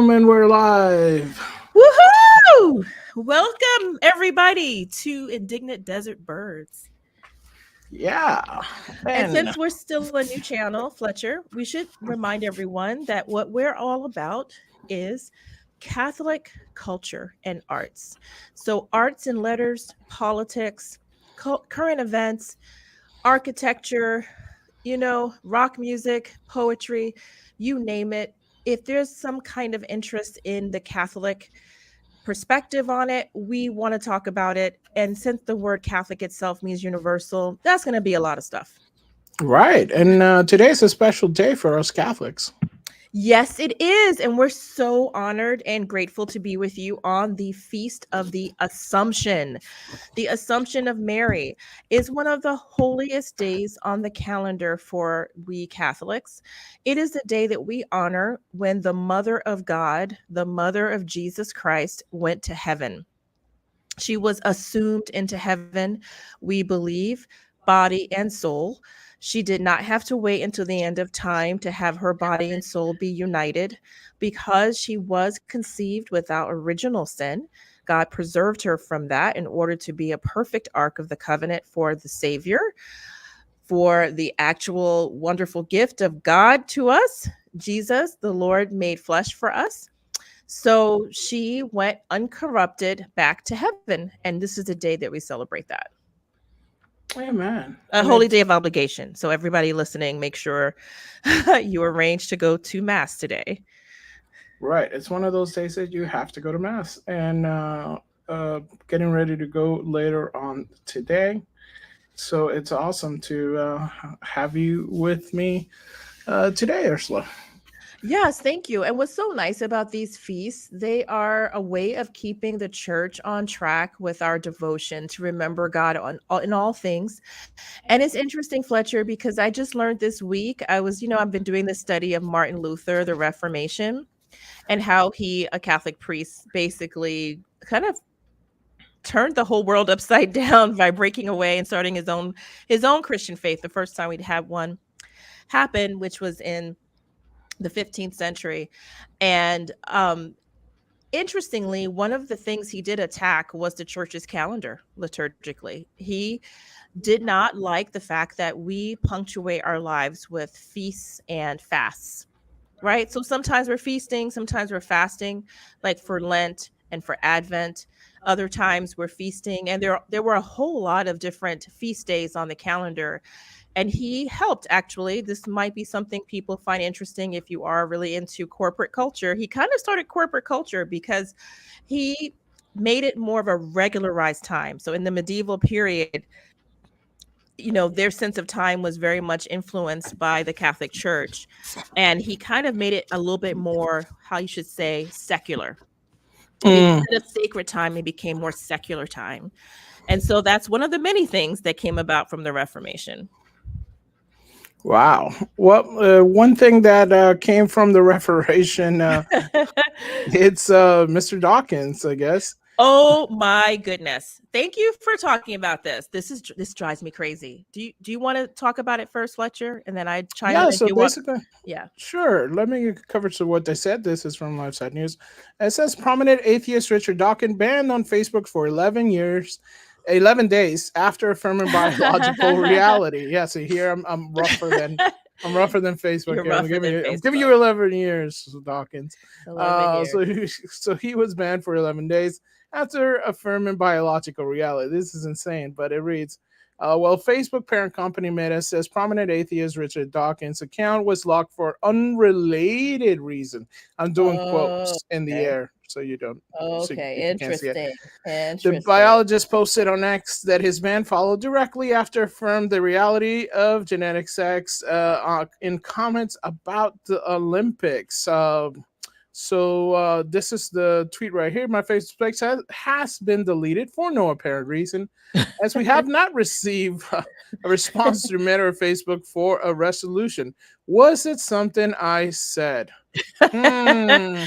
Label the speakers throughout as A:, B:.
A: Boom, and we're live.
B: Woohoo! Welcome everybody to Indignant Desert Birds.
A: Yeah.
B: And
A: And
B: since we're still a new channel, Fletcher, we should remind everyone that what we're all about is Catholic culture and arts. So, arts and letters, politics, current events, architecture, rock music, poetry, you name it. If there's some kind of interest in the Catholic perspective on it, we want to talk about it. And since the word Catholic itself means universal, that's going to be a lot of stuff.
A: right. And today's a special day for us Catholics.
B: Yes, it is. And we're so honored and grateful to be with you on the Feast of the Assumption. The Assumption of Mary is one of the holiest days on the calendar for we Catholics. It is the day that we honor when the Mother of God, the Mother of Jesus Christ, went to heaven. She was assumed into heaven, we believe, body and soul. She did not have to wait until the end of time to have her body and soul be united because she was conceived without original sin. God preserved her from that in order to be a perfect ark of the covenant for the Savior, for the actual wonderful gift of God to us. Jesus, the Lord, made flesh for us. So she went uncorrupted back to heaven. And this is the day that we celebrate that.
A: Amen.
B: A
A: And
B: holy
A: it's
B: day of obligation. So everybody listening, make sure you arrange to go to mass today.
A: right. It's one of those days that you have to go to mass. And getting ready to go later on today. So it's awesome to have you with me today, Ursula.
B: Yes, thank you. And what's so nice about these feasts, they are a way of keeping the church on track with our devotion to remember God in all things. And it's interesting, Fletcher, because I just learned this week, I've been doing this study of Martin Luther, the Reformation, and how he, a Catholic priest, basically kind of turned the whole world upside down by breaking away and starting his own Christian faith. The first time we'd had one happen, which was in the 15th century. And interestingly, one of the things he did attack was the church's calendar liturgically. He did not like the fact that we punctuate our lives with feasts and fasts, right? So sometimes we're feasting, sometimes we're fasting, like for Lent and for Advent. Other times we're feasting, and there were a whole lot of different feast days on the calendar. And he helped, actually. This might be something people find interesting if you are really into corporate culture. He kind of started corporate culture because he made it more of a regularized time. So in the medieval period, their sense of time was very much influenced by the Catholic Church. And he kind of made it a little bit more, how you should say, secular.
A: Mm,
B: Instead of sacred time, it became more secular time. And so that's one of the many things that came about from the Reformation.
A: wow. Well, one thing that came from the Reformation, it's Mr. Dawkins, I guess.
B: Oh my goodness. Thank you for talking about this. This drives me crazy. Do you want to talk about it first, Fletcher? And then I chime in
A: Yeah,
B: if
A: so
B: you want.
A: basically,
B: Yeah.
A: sure. Let me cover to what they said. This is from Lifeside News. It says prominent atheist Richard Dawkins banned on Facebook for 11 years, 11 days after affirming biological reality. Yeah, so here I'm rougher than Facebook
B: You're
A: here.
B: rougher than
A: I'm giving
B: Facebook.
A: you 11 years, Dawkins.
B: 11
A: So
B: years.
A: so he was banned for 11 days after affirming biological reality. This is insane, but it reads. Well, Facebook parent company Meta says prominent atheist Richard Dawkins' account was locked for unrelated reason. I'm doing
B: Oh,
A: quotes in the
B: okay.
A: air so you don't, so
B: Okay.
A: if you can't see it.
B: Interesting.
A: The
B: Interesting.
A: biologist posted on X that his ban followed directly after affirmed the reality of genetic sex in comments about the Olympics. So this is the tweet right here. My Facebook has been deleted for no apparent reason, as we have not received a response through Meta or Facebook for a resolution. Was it something I said? Hmm.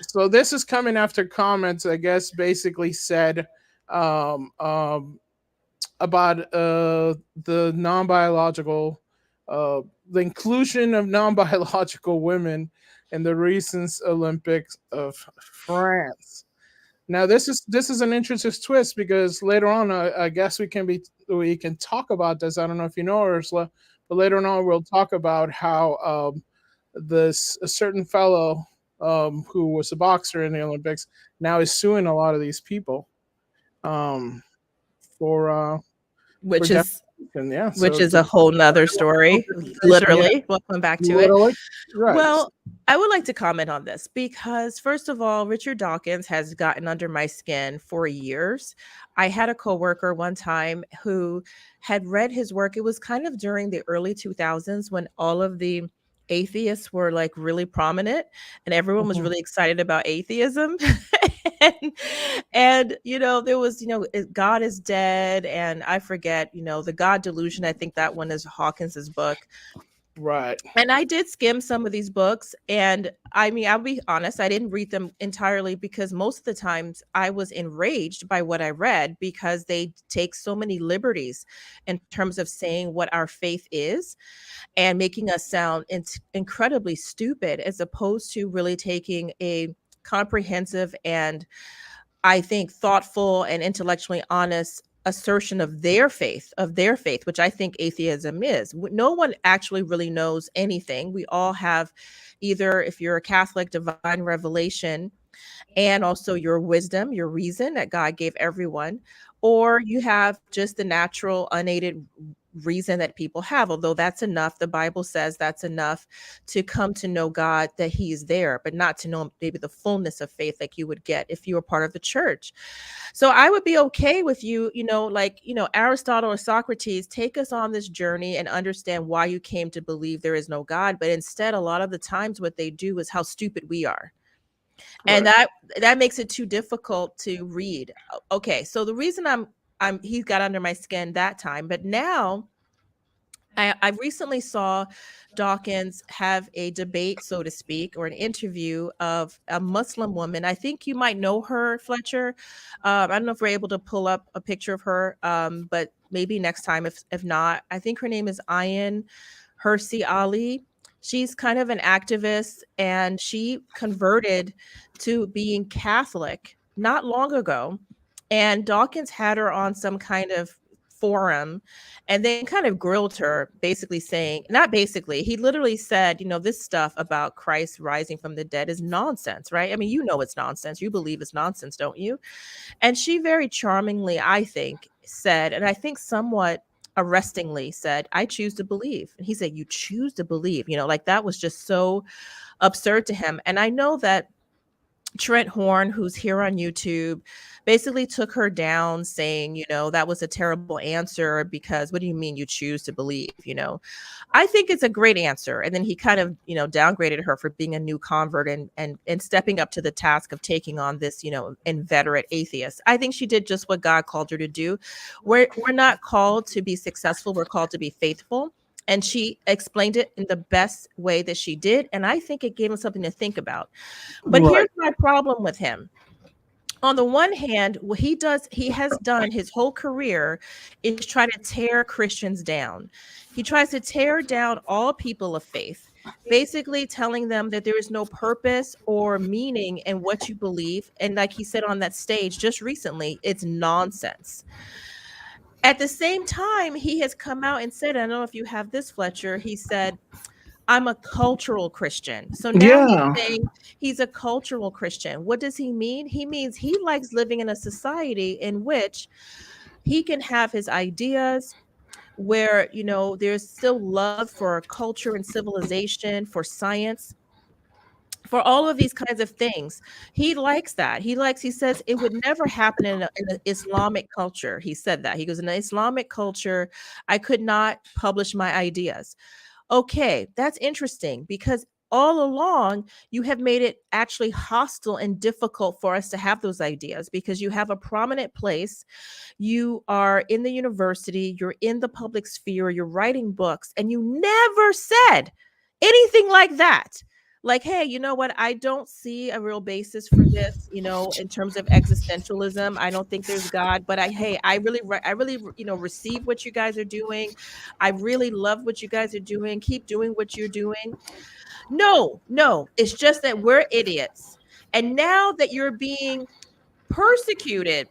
A: So this is coming after comments, I guess, basically said um, um, about the non-biological, uh, the inclusion of non-biological women in the recent Olympics of France. Now, this is an interesting twist because later on, I guess we can talk about this. I don't know if you know, Ursula, but later on we'll talk about how this a certain fellow who was a boxer in the Olympics now is suing a lot of these people um, for
B: which is
A: defamation. Yeah,
B: which
A: so
B: is a whole nother story.
A: yeah,
B: Literally, we'll come back to it.
A: literally, right?
B: Well, I would like to comment on this because, first of all, Richard Dawkins has gotten under my skin for years. I had a coworker one time who had read his work. It was kind of during the early 2000s when all of the atheists were like really prominent and everyone was
A: Mhm.
B: really excited about atheism. and, there was, God is dead. And I forget, the God delusion. I think that one is Hawkins's book.
A: Right.
B: And I did skim some of these books. And I mean, I'll be honest, I didn't read them entirely because most of the times I was enraged by what I read because they take so many liberties in terms of saying what our faith is and making us sound incredibly stupid as opposed to really taking a comprehensive and, I think, thoughtful and intellectually honest assertion of their faith, which I think atheism is. No one actually really knows anything. We all have either, if you're a Catholic, divine revelation, and also your wisdom, your reason that God gave everyone, or you have just the natural, unaided reason that people have, although that's enough. The Bible says that's enough to come to know God, that he is there, but not to know maybe the fullness of faith like you would get if you were part of the church. So I would be okay with you, Aristotle or Socrates, take us on this journey and understand why you came to believe there is no God. But instead, a lot of the times what they do is how stupid we are. And
A: Right.
B: that makes it too difficult to read. Okay, so the reason he got under my skin that time, but now I recently saw Dawkins have a debate, so to speak, or an interview of a Muslim woman. I think you might know her, Fletcher. I don't know if we're able to pull up a picture of her, but maybe next time. If not, I think her name is Ayan Hirsi Ali. She's kind of an activist, and she converted to being Catholic not long ago. And Dawkins had her on some kind of forum and then kind of grilled her, basically saying, not basically, he literally said, this stuff about Christ rising from the dead is nonsense, right? I mean, it's nonsense. You believe it's nonsense, don't you? And she very charmingly, I think, said, and I think somewhat arrestingly said, I choose to believe. And he said, you choose to believe, like that was just so absurd to him. And I know that Trent Horn, who's here on YouTube, basically took her down saying, that was a terrible answer because what do you mean you choose to believe? I think it's a great answer. And then he kind of, downgraded her for being a new convert and stepping up to the task of taking on this, inveterate atheist. I think she did just what God called her to do. We're not called to be successful. We're called to be faithful. And she explained it in the best way that she did. And I think it gave him something to think about. But
A: Right.
B: here's my problem with him. On the one hand, what he has done his whole career is try to tear Christians down. He tries to tear down all people of faith, basically telling them that there is no purpose or meaning in what you believe. And like he said on that stage just recently, it's nonsense. At the same time, he has come out and said, I don't know if you have this, Fletcher, he said, I'm a cultural Christian. So now he's
A: Yeah.
B: saying he's a cultural Christian. What does he mean? He means he likes living in a society in which he can have his ideas, where, there's still love for culture and civilization, for science, for all of these kinds of things. He likes that. He says it would never happen in an Islamic culture. He said that. He goes, in an Islamic culture, I could not publish my ideas. Okay, that's interesting because all along you have made it actually hostile and difficult for us to have those ideas because you have a prominent place. You are in the university, you're in the public sphere, you're writing books, and you never said anything like that. like, hey, you know what? I don't see a real basis for this, in terms of existentialism. I don't think there's God, but hey, I really, receive what you guys are doing. I really love what you guys are doing. Keep doing what you're doing. No, no, it's just that we're idiots. And now that you're being persecuted,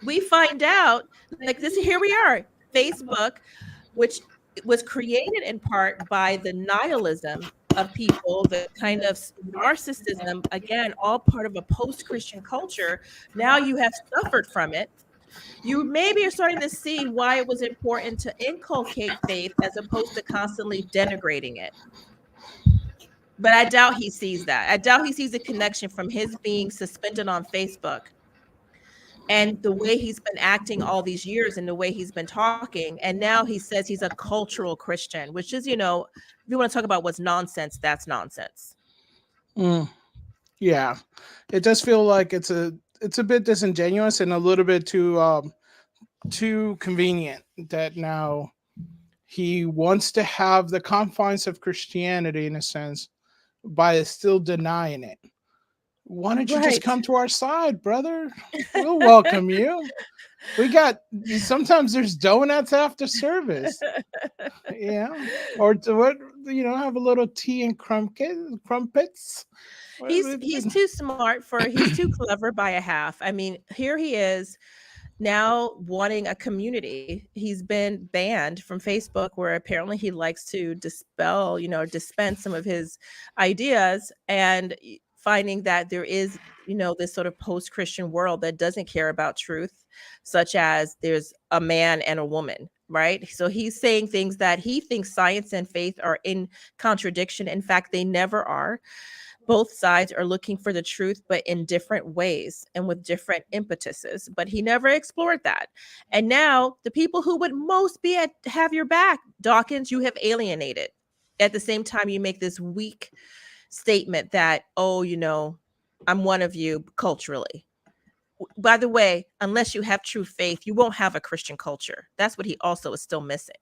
B: we find out, like, this, here we are, Facebook, which was created in part by the nihilism of people, the kind of narcissism, again, all part of a post-Christian culture. Now you have suffered from it. You maybe are starting to see why it was important to inculcate faith as opposed to constantly denigrating it. But I doubt he sees that. I doubt he sees a connection from his being suspended on Facebook and the way he's been acting all these years and the way he's been talking. And now he says he's a cultural Christian, which is, if you want to talk about what's nonsense, that's nonsense.
A: Yeah, it does feel like it's a bit disingenuous and a little bit too convenient that now he wants to have the confines of Christianity in a sense by still denying it. Why don't you just come to our side, brother? We'll welcome you. We got, sometimes there's donuts after service. Yeah. Or to what, have a little tea and crumpets.
B: He's too smart he's too clever by a half. I mean, here he is now wanting a community. He's been banned from Facebook, where apparently he likes to dispense some of his ideas, and finding that there is, this sort of post-Christian world that doesn't care about truth, such as there's a man and a woman, right? So he's saying things that he thinks science and faith are in contradiction. In fact, they never are. Both sides are looking for the truth, but in different ways and with different impetuses. But he never explored that. And now the people who would most have your back, Dawkins, you have alienated. At the same time, you make this weak statement that, I'm one of you culturally. By the way, unless you have true faith, you won't have a Christian culture. That's what he also is still missing.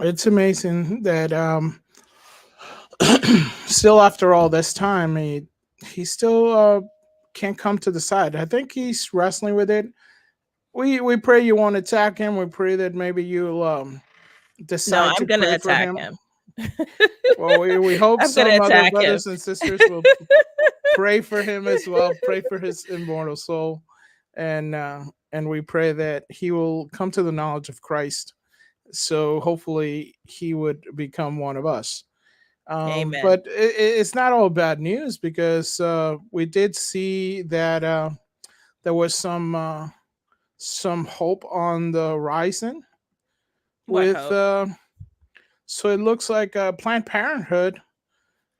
A: It's amazing that still after all this time, he still can't come to the side. I think he's wrestling with it. We pray you won't attack him. We pray that maybe you'll decide to pray for him. Well, we hope some other brothers and sisters will pray for him as well. Pray for his immortal soul, and we pray that he will come to the knowledge of Christ. So hopefully he would become one of us.
B: Amen.
A: But it's not all bad news, because we did see that there was some hope on the horizon. So it looks like Planned Parenthood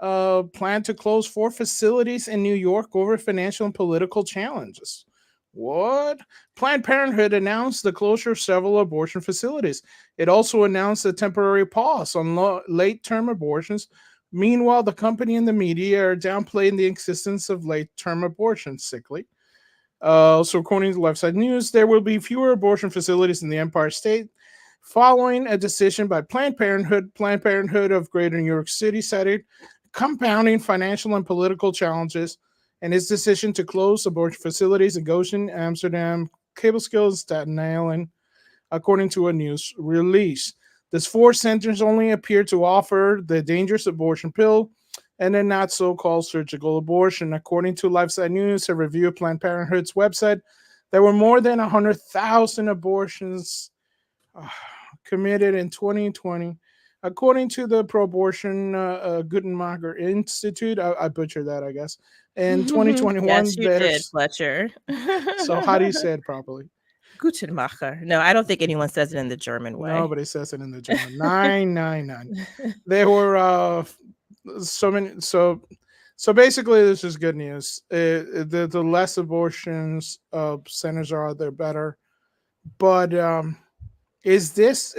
A: planned to close 4 facilities in New York over financial and political challenges. What? Planned Parenthood announced the closure of several abortion facilities. It also announced a temporary pause on late-term abortions. Meanwhile, the company and the media are downplaying the existence of late-term abortions. Sickly. So according to Lifeside News, there will be fewer abortion facilities in the Empire State following a decision by Planned Parenthood. Planned Parenthood of Greater New York City cited compounding financial and political challenges and its decision to close abortion facilities in Goshen, Amsterdam, Catskill, and Staten Island, according to a news release. These 4 centers only appear to offer the dangerous abortion pill and a not so-called surgical abortion. According to Lifeside News, a review of Planned Parenthood's website, there were more than 100,000 abortions committed in 2020. According to the pro-abortion Guttmacher Institute, I butchered that, I guess. In 2021,
B: yes, you did, Fletcher.
A: So how do you say it properly?
B: Guttmacher. No, I don't think anyone says it in the German way.
A: Nobody says it in the German. 999. There were so many. So basically, this is good news. The less abortions centers are, the better. But is this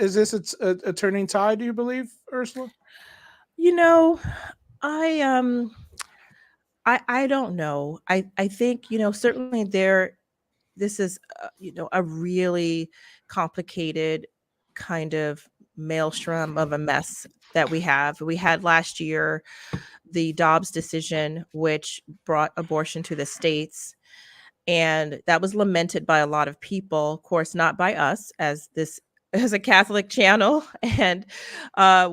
A: a turning tide, do you believe, Ursula?
B: I don't know. I think, certainly this is, a really complicated kind of maelstrom of a mess that we have. We had last year the Dobbs decision, which brought abortion to the states. And that was lamented by a lot of people, of course, not by us as a Catholic channel. And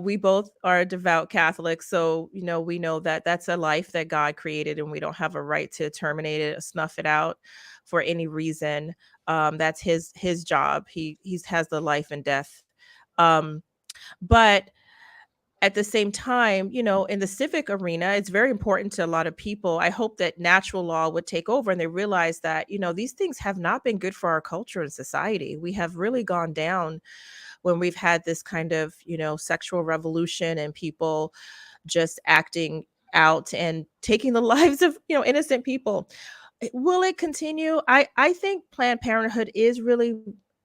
B: we both are devout Catholics. So, we know that that's a life that God created and we don't have a right to terminate it or snuff it out for any reason. That's his job. He has the life and death. But at the same time, in the civic arena, it's very important to a lot of people. I hope that natural law would take over and they realize that, these things have not been good for our culture and society. We have really gone down when we've had this kind of, sexual revolution and people just acting out and taking the lives of, innocent people. Will it continue? I think Planned Parenthood is really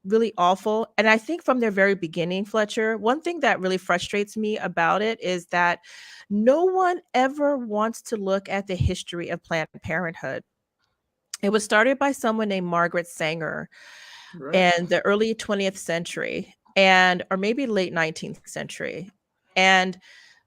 B: really awful. And I think from their very beginning, Fletcher, one thing that really frustrates me about it is that no one ever wants to look at the history of Planned Parenthood. It was started by someone named Margaret Sanger in the early 20th century or maybe late 19th century. And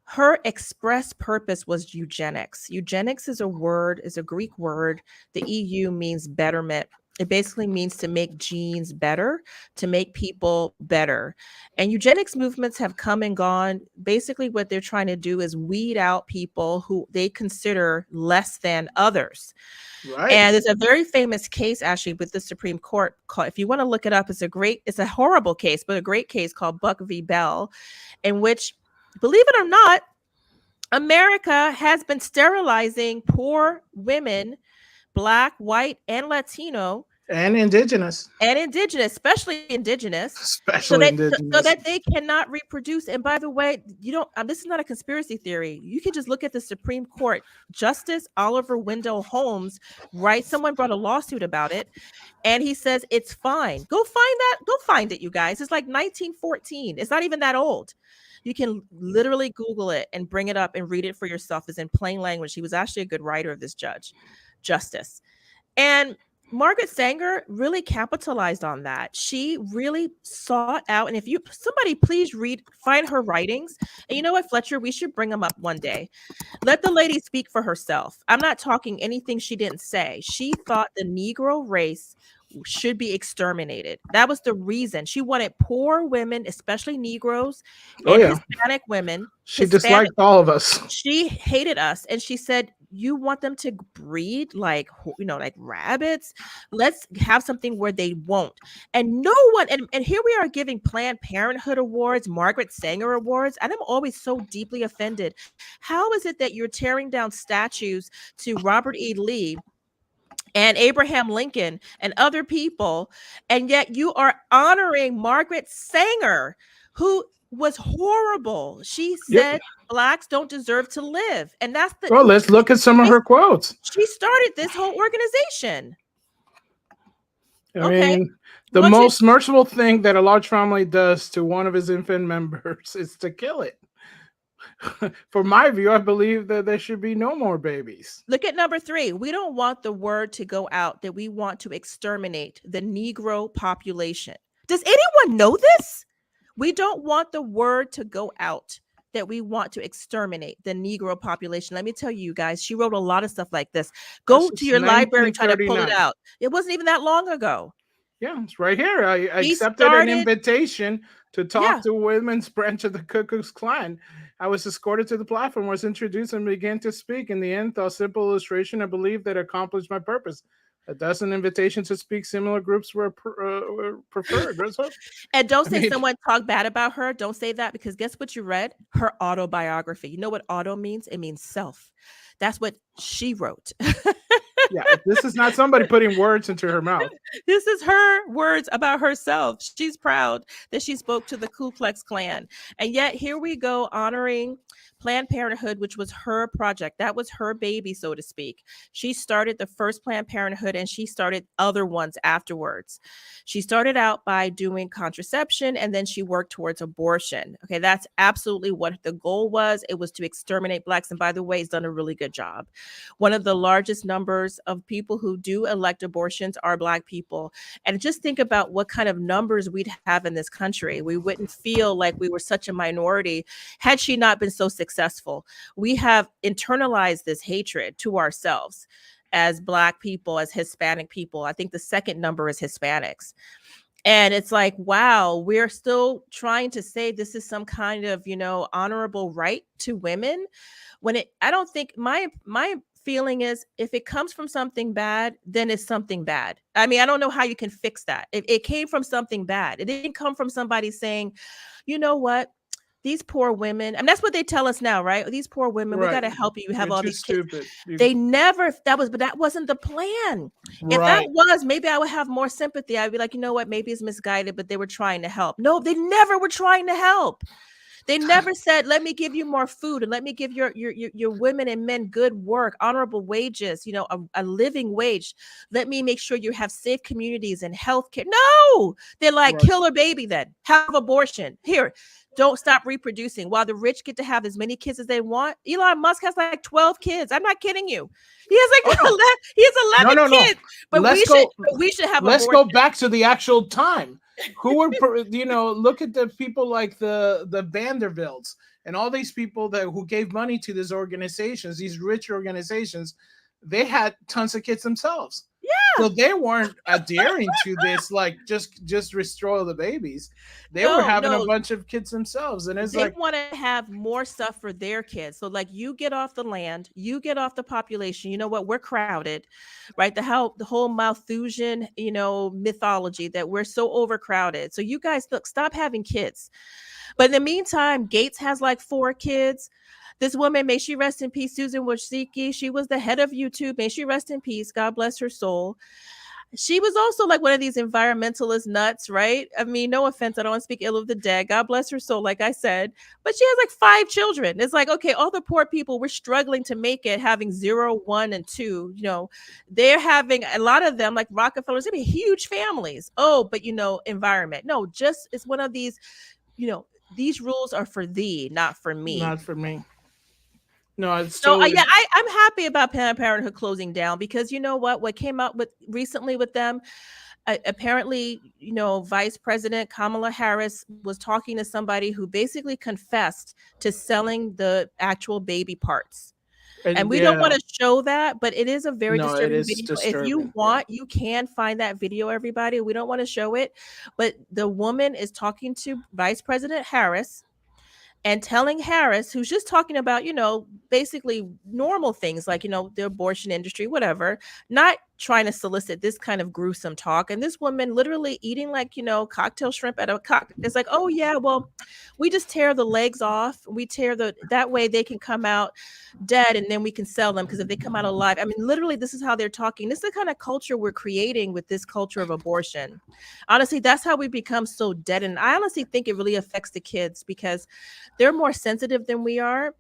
B: her express purpose was eugenics. Eugenics is a Greek word. The EU means betterment. It basically means to make genes better, to make people better. And eugenics movements have come and gone. Basically, what they're trying to do is weed out people who they consider less than others. Right. And there's a very famous case actually with the Supreme Court. If you want to look it up, it's a horrible case, but a great case called Buck v. Bell, in which, believe it or not, America has been sterilizing poor women, Black, white, and Latino.
A: And indigenous,
B: especially indigenous, so that they cannot reproduce. And by the way, this is not a conspiracy theory. You can just look at the Supreme Court. Justice Oliver Wendell Holmes, right? Someone brought a lawsuit about it, and he says it's fine. Go find it, you guys. It's like 1914. It's not even that old. You can literally Google it and bring it up and read it for yourself. It's in plain language. He was actually a good writer of this justice. And Margaret Sanger really capitalized on that. She really sought out, and somebody please find her writings. And you know what, Fletcher, we should bring them up one day. Let the lady speak for herself. I'm not talking anything she didn't say. She thought the Negro race should be exterminated. That was the reason. She wanted poor women, especially Negroes and Hispanic women.
A: She disliked all of us.
B: She hated us. And she said, you want them to breed like rabbits? Let's have something where they won't. And no one, and here we are giving Planned Parenthood awards, Margaret Sanger awards. And I'm always so deeply offended. How is it that you're tearing down statues to Robert E. Lee and Abraham Lincoln and other people, and yet you are honoring Margaret Sanger, who was horrible? She said Blacks don't deserve to live. And that's
A: well, let's look at some of her quotes.
B: She started this whole organization.
A: I mean, the most merciful thing that a large family does to one of his infant members is to kill it. For my view, I believe that there should be no more babies.
B: Look at number 3. We don't want the word to go out that we want to exterminate the Negro population. Does anyone know this? We don't want the word to go out that we want to exterminate the Negro population. Let me tell you guys, she wrote a lot of stuff like this. Go to your library and try to pull it out. It wasn't even that long ago.
A: Yeah, it's right here. I accepted an invitation to talk to women's branch of the Ku Klux Klan. I was escorted to the platform, was introduced, and began to speak. In the end, a simple illustration, I believe, that accomplished my purpose. A dozen invitations to speak similar groups were preferred.
B: And don't say someone talked bad about her. Don't say that, because guess what you read? Her autobiography. You know what auto means? It means self. That's what she wrote.
A: Yeah, this is not somebody putting words into her mouth.
B: This is her words about herself. She's proud that she spoke to the Ku Klux Klan. And yet here we go honoring Planned Parenthood, which was her project, that was her baby, so to speak. She started the first Planned Parenthood and she started other ones afterwards. She started out by doing contraception and then she worked towards abortion. Okay, that's absolutely what the goal was. It was to exterminate Blacks. And by the way, he's done a really good job. One of the largest numbers of people who do elect abortions are Black people. And just think about what kind of numbers we'd have in this country. We wouldn't feel like we were such a minority had she not been so successful. We have internalized this hatred to ourselves as Black people, as Hispanic people. I think the second number is Hispanics. And it's like, wow, we're still trying to say this is some kind of, honorable right to women when I don't think my feeling is if it comes from something bad, then it's something bad. I mean, I don't know how you can fix that. It came from something bad. It didn't come from somebody saying, you know what? These poor women, and that's what they tell us now, right? These poor women, we got to help you. You have all these kids. They never, but that wasn't the plan. If that was, maybe I would have more sympathy. I'd be like, you know what? Maybe it's misguided, but they were trying to help. No, they never were trying to help. They never said, let me give you more food and let me give your women and men good work, honorable wages, a living wage. Let me make sure you have safe communities and healthcare. No, they're like, kill a baby then, have abortion. Here, don't stop reproducing while the rich get to have as many kids as they want. Elon Musk has like 12 kids. I'm not kidding you. He has like 11, he has 11 kids. But we should have
A: let's go back to the actual time. Who were, look at the people like the Vanderbilts and all these people who gave money to these organizations, these rich organizations. They had tons of kids themselves. Yeah. So they weren't adhering to this, like just destroy the babies. They were having a bunch of kids themselves. And it's
B: they want to have more stuff for their kids. So like you get off the land, you get off the population. You know what? We're crowded, right? The whole Malthusian, mythology that we're so overcrowded. So you guys stop having kids. But in the meantime, Gates has like 4 kids. This woman, may she rest in peace, Susan Wojcicki, she was the head of YouTube. May she rest in peace. God bless her soul. She was also like one of these environmentalist nuts, right? I mean, no offense. I don't want to speak ill of the dead. God bless her soul, like I said. But she has like 5 children. It's like, okay, all the poor people, we're struggling to make it, having 0, 1, and 2. They're having a lot of them, like Rockefellers, they have huge families. Oh, but environment. No, just it's one of these, these rules are for thee, not for me.
A: Not for me. No, it's
B: totally... I'm happy about Planned Parenthood closing down because you know what came out recently with them. Apparently, Vice President Kamala Harris was talking to somebody who basically confessed to selling the actual baby parts. And we don't want to show that, but it is a very disturbing video. Disturbing. If you want, you can find that video, everybody. We don't want to show it, but the woman is talking to Vice President Harris and telling Harris, who's just talking about, basically normal things like, the abortion industry, whatever, not trying to solicit this kind of gruesome talk. And this woman literally eating like, cocktail shrimp at a cocktail. It's like, oh yeah, well, we just tear the legs off. We tear that way they can come out dead and then we can sell them. Because if they come out alive, I mean, literally, this is how they're talking. This is the kind of culture we're creating with this culture of abortion. Honestly, that's how we become so dead. And I honestly think it really affects the kids because they're more sensitive than we are.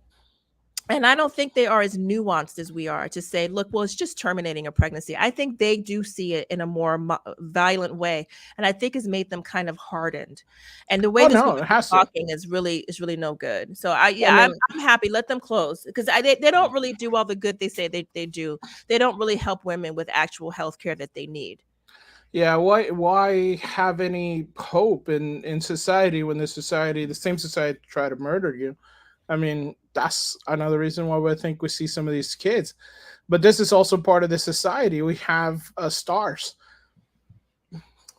B: And I don't think they are as nuanced as we are to say, look, well, it's just terminating a pregnancy. I think they do see it in a more violent way. And I think it's made them kind of hardened. And the way this is talking is really no good. So I'm happy. Let them close because they don't really do all the good they say they do. They don't really help women with actual health care that they need.
A: Yeah, why have any hope in society when the same society try to murder you? I mean, that's another reason why I think we see some of these kids. But this is also part of the society. We have stars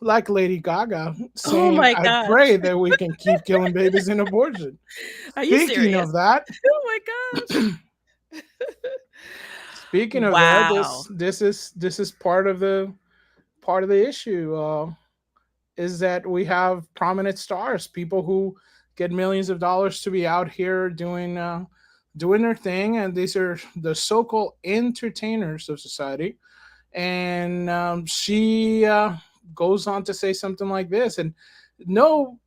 A: like Lady Gaga saying, I pray that we can keep killing babies in abortion.
B: Are you
A: Speaking
B: serious?
A: of that.
B: Oh my gosh.
A: Speaking of that, this is part of the issue. Is that we have prominent stars, people who get millions of dollars to be out here doing their thing, and these are the so-called entertainers of society. And she goes on to say something like this, and no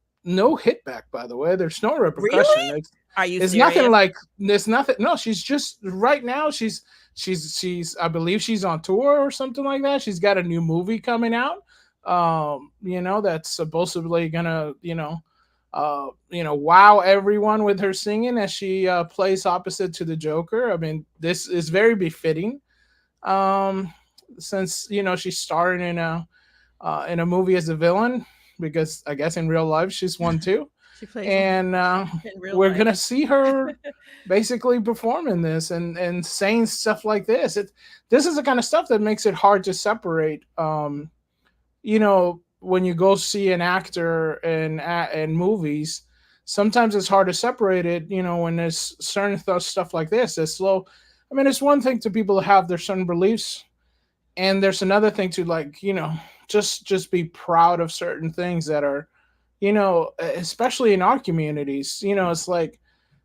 A: hit back. By the way, there's no repercussion.
B: Really? Are you
A: It's nothing
B: serious?
A: like there's nothing. No, she's just right now. She's. I believe she's on tour or something like that. She's got a new movie coming out. That's supposedly gonna wow everyone with her singing as she plays opposite to the Joker. I mean, this is very befitting. Um, since she's starring in a movie as a villain, because I guess in real life she's one too,
B: She plays one
A: and
B: in real
A: we're
B: life.
A: gonna see her basically performing this and saying stuff like this. This is the kind of stuff that makes it hard to separate. When you go see an actor in movies, sometimes it's hard to separate it. When there's certain stuff like this, it's slow. I mean, it's one thing to people to have their certain beliefs, and there's another thing to, like, just be proud of certain things that are, especially in our communities. It's like,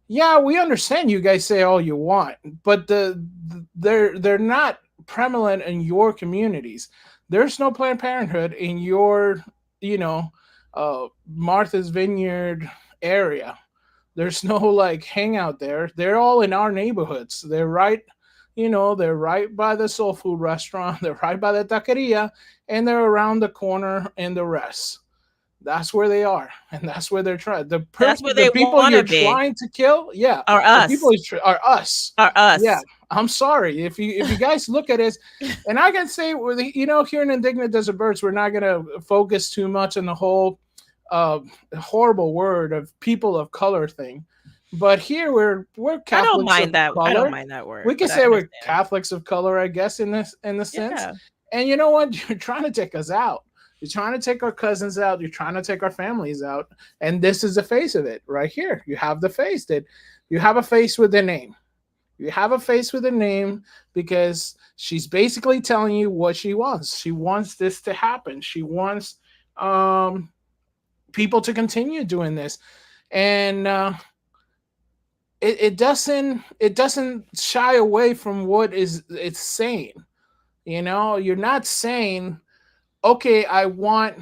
A: yeah, we understand you guys say all you want, but they're not prevalent in your communities. There's no Planned Parenthood in your, Martha's Vineyard area. There's no like hangout there. They're all in our neighborhoods. They're right by the soul food restaurant. They're right by the taqueria, and they're around the corner in the rest. That's where they are, and that's where they're trying.
B: That's where
A: The
B: they
A: people
B: want
A: you're
B: to be.
A: trying to kill, yeah,
B: Are
A: the people
B: us.
A: are us.
B: Are
A: Yeah,
B: us.
A: I'm sorry if you guys look at it, and I can say, here in Indignant Desert Birds, we're not gonna focus too much on the whole uh, horrible word of people of color thing, but here we're
B: I don't
A: Catholics
B: mind
A: of
B: that. I don't
A: color.
B: mind that
A: We
B: word,
A: can
B: but I
A: say we're
B: understand.
A: Catholics of color, I guess, in the sense.
B: Yeah.
A: And you know what? You're trying to take us out. You're trying to take our cousins out. You're trying to take our families out. And this is the face of it right here. You have the face that you have a face with a name. You have a face with a name because she's basically telling you what she wants. She wants this to happen. She wants um, people to continue doing this. And it doesn't shy away from what is it's saying. You're not saying, okay, I want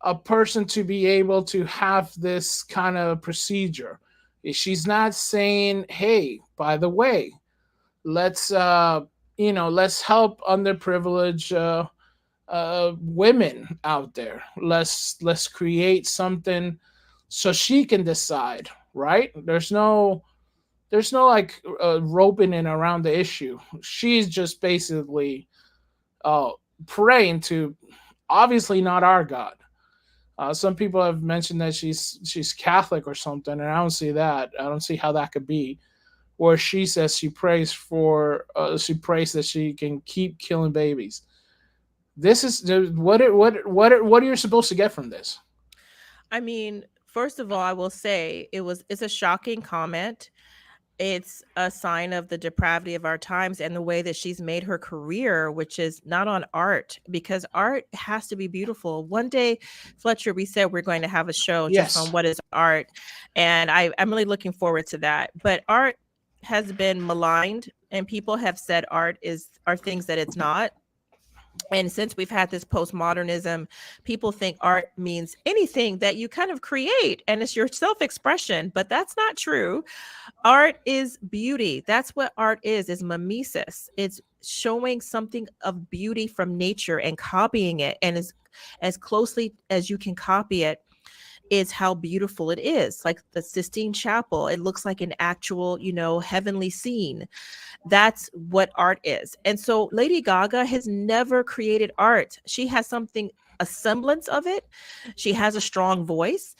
A: a person to be able to have this kind of procedure. She's not saying, hey, by the way, let's let's help underprivileged women out there. Let's create something so she can decide, right? There's no like roping in around the issue. She's just basically uh praying to, obviously not our God. Some people have mentioned that she's Catholic or something, and I don't see that. I don't see how that could be. Where she says she prays that she can keep killing babies. This is what are you supposed to get from this?
B: I mean, first of all, I will say it's a shocking comment. It's a sign of the depravity of our times and the way that she's made her career, which is not on art, because art has to be beautiful. One day, Fletcher, we said we're going to have a show just on
A: Yes,
B: what is art. And I'm really looking forward to that. But art has been maligned, and people have said art are things that it's not. And since we've had this postmodernism, people think art means anything that you kind of create and it's your self-expression, but that's not true. Art is beauty. That's what art is mimesis. It's showing something of beauty from nature and copying it, and as closely as you can copy it is how beautiful it is. Like the Sistine Chapel, it looks like an actual, heavenly scene. That's what art is. And so Lady Gaga has never created art. She has something, a semblance of it. She has a strong voice.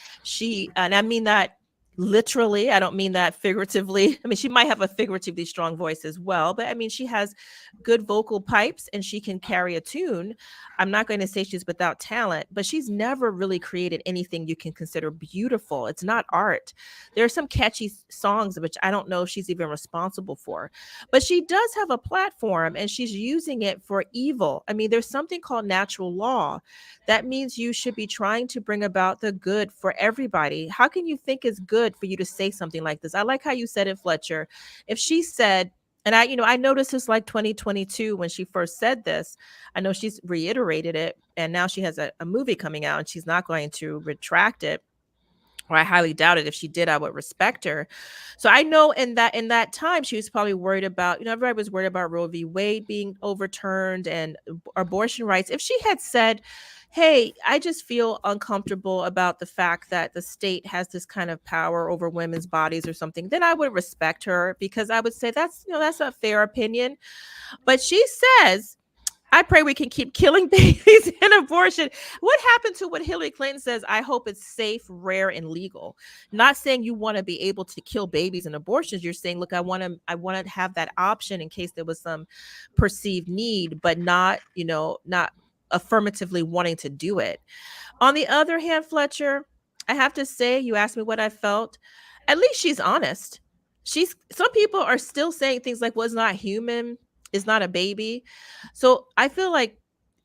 B: And I mean that literally, I don't mean that figuratively. I mean, she might have a figuratively strong voice as well, but I mean, she has good vocal pipes and she can carry a tune. I'm not going to say she's without talent, but she's never really created anything you can consider beautiful. It's not art. There are some catchy songs, which I don't know if she's even responsible for, but she does have a platform and she's using it for evil. I mean, there's something called natural law. That means you should be trying to bring about the good for everybody. How can you think it's good for you to say something like this? I like how you said it, Fletcher. If she said, and I noticed this like 2022 when she first said this. I know she's reiterated it, and now she has a movie coming out, and she's not going to retract it. or I highly doubt it. If she did, I would respect her. So I know in that time she was probably worried about, everybody was worried about Roe v. Wade being overturned and abortion rights. If she had said, "Hey, I just feel uncomfortable about the fact that the state has this kind of power over women's bodies or something," then I would respect her, because I would say that's a fair opinion. But she says, "I pray we can keep killing babies in abortion." What happened to what Hillary Clinton says? "I hope it's safe, rare, and legal." Not saying you want to be able to kill babies in abortions. You're saying, look, I want to have that option in case there was some perceived need, but not affirmatively wanting to do it. On the other hand, Fletcher, I have to say, you asked me what I felt. At least she's honest. Some people are still saying things like, "Well, it's not human, it's not a baby." So I feel like,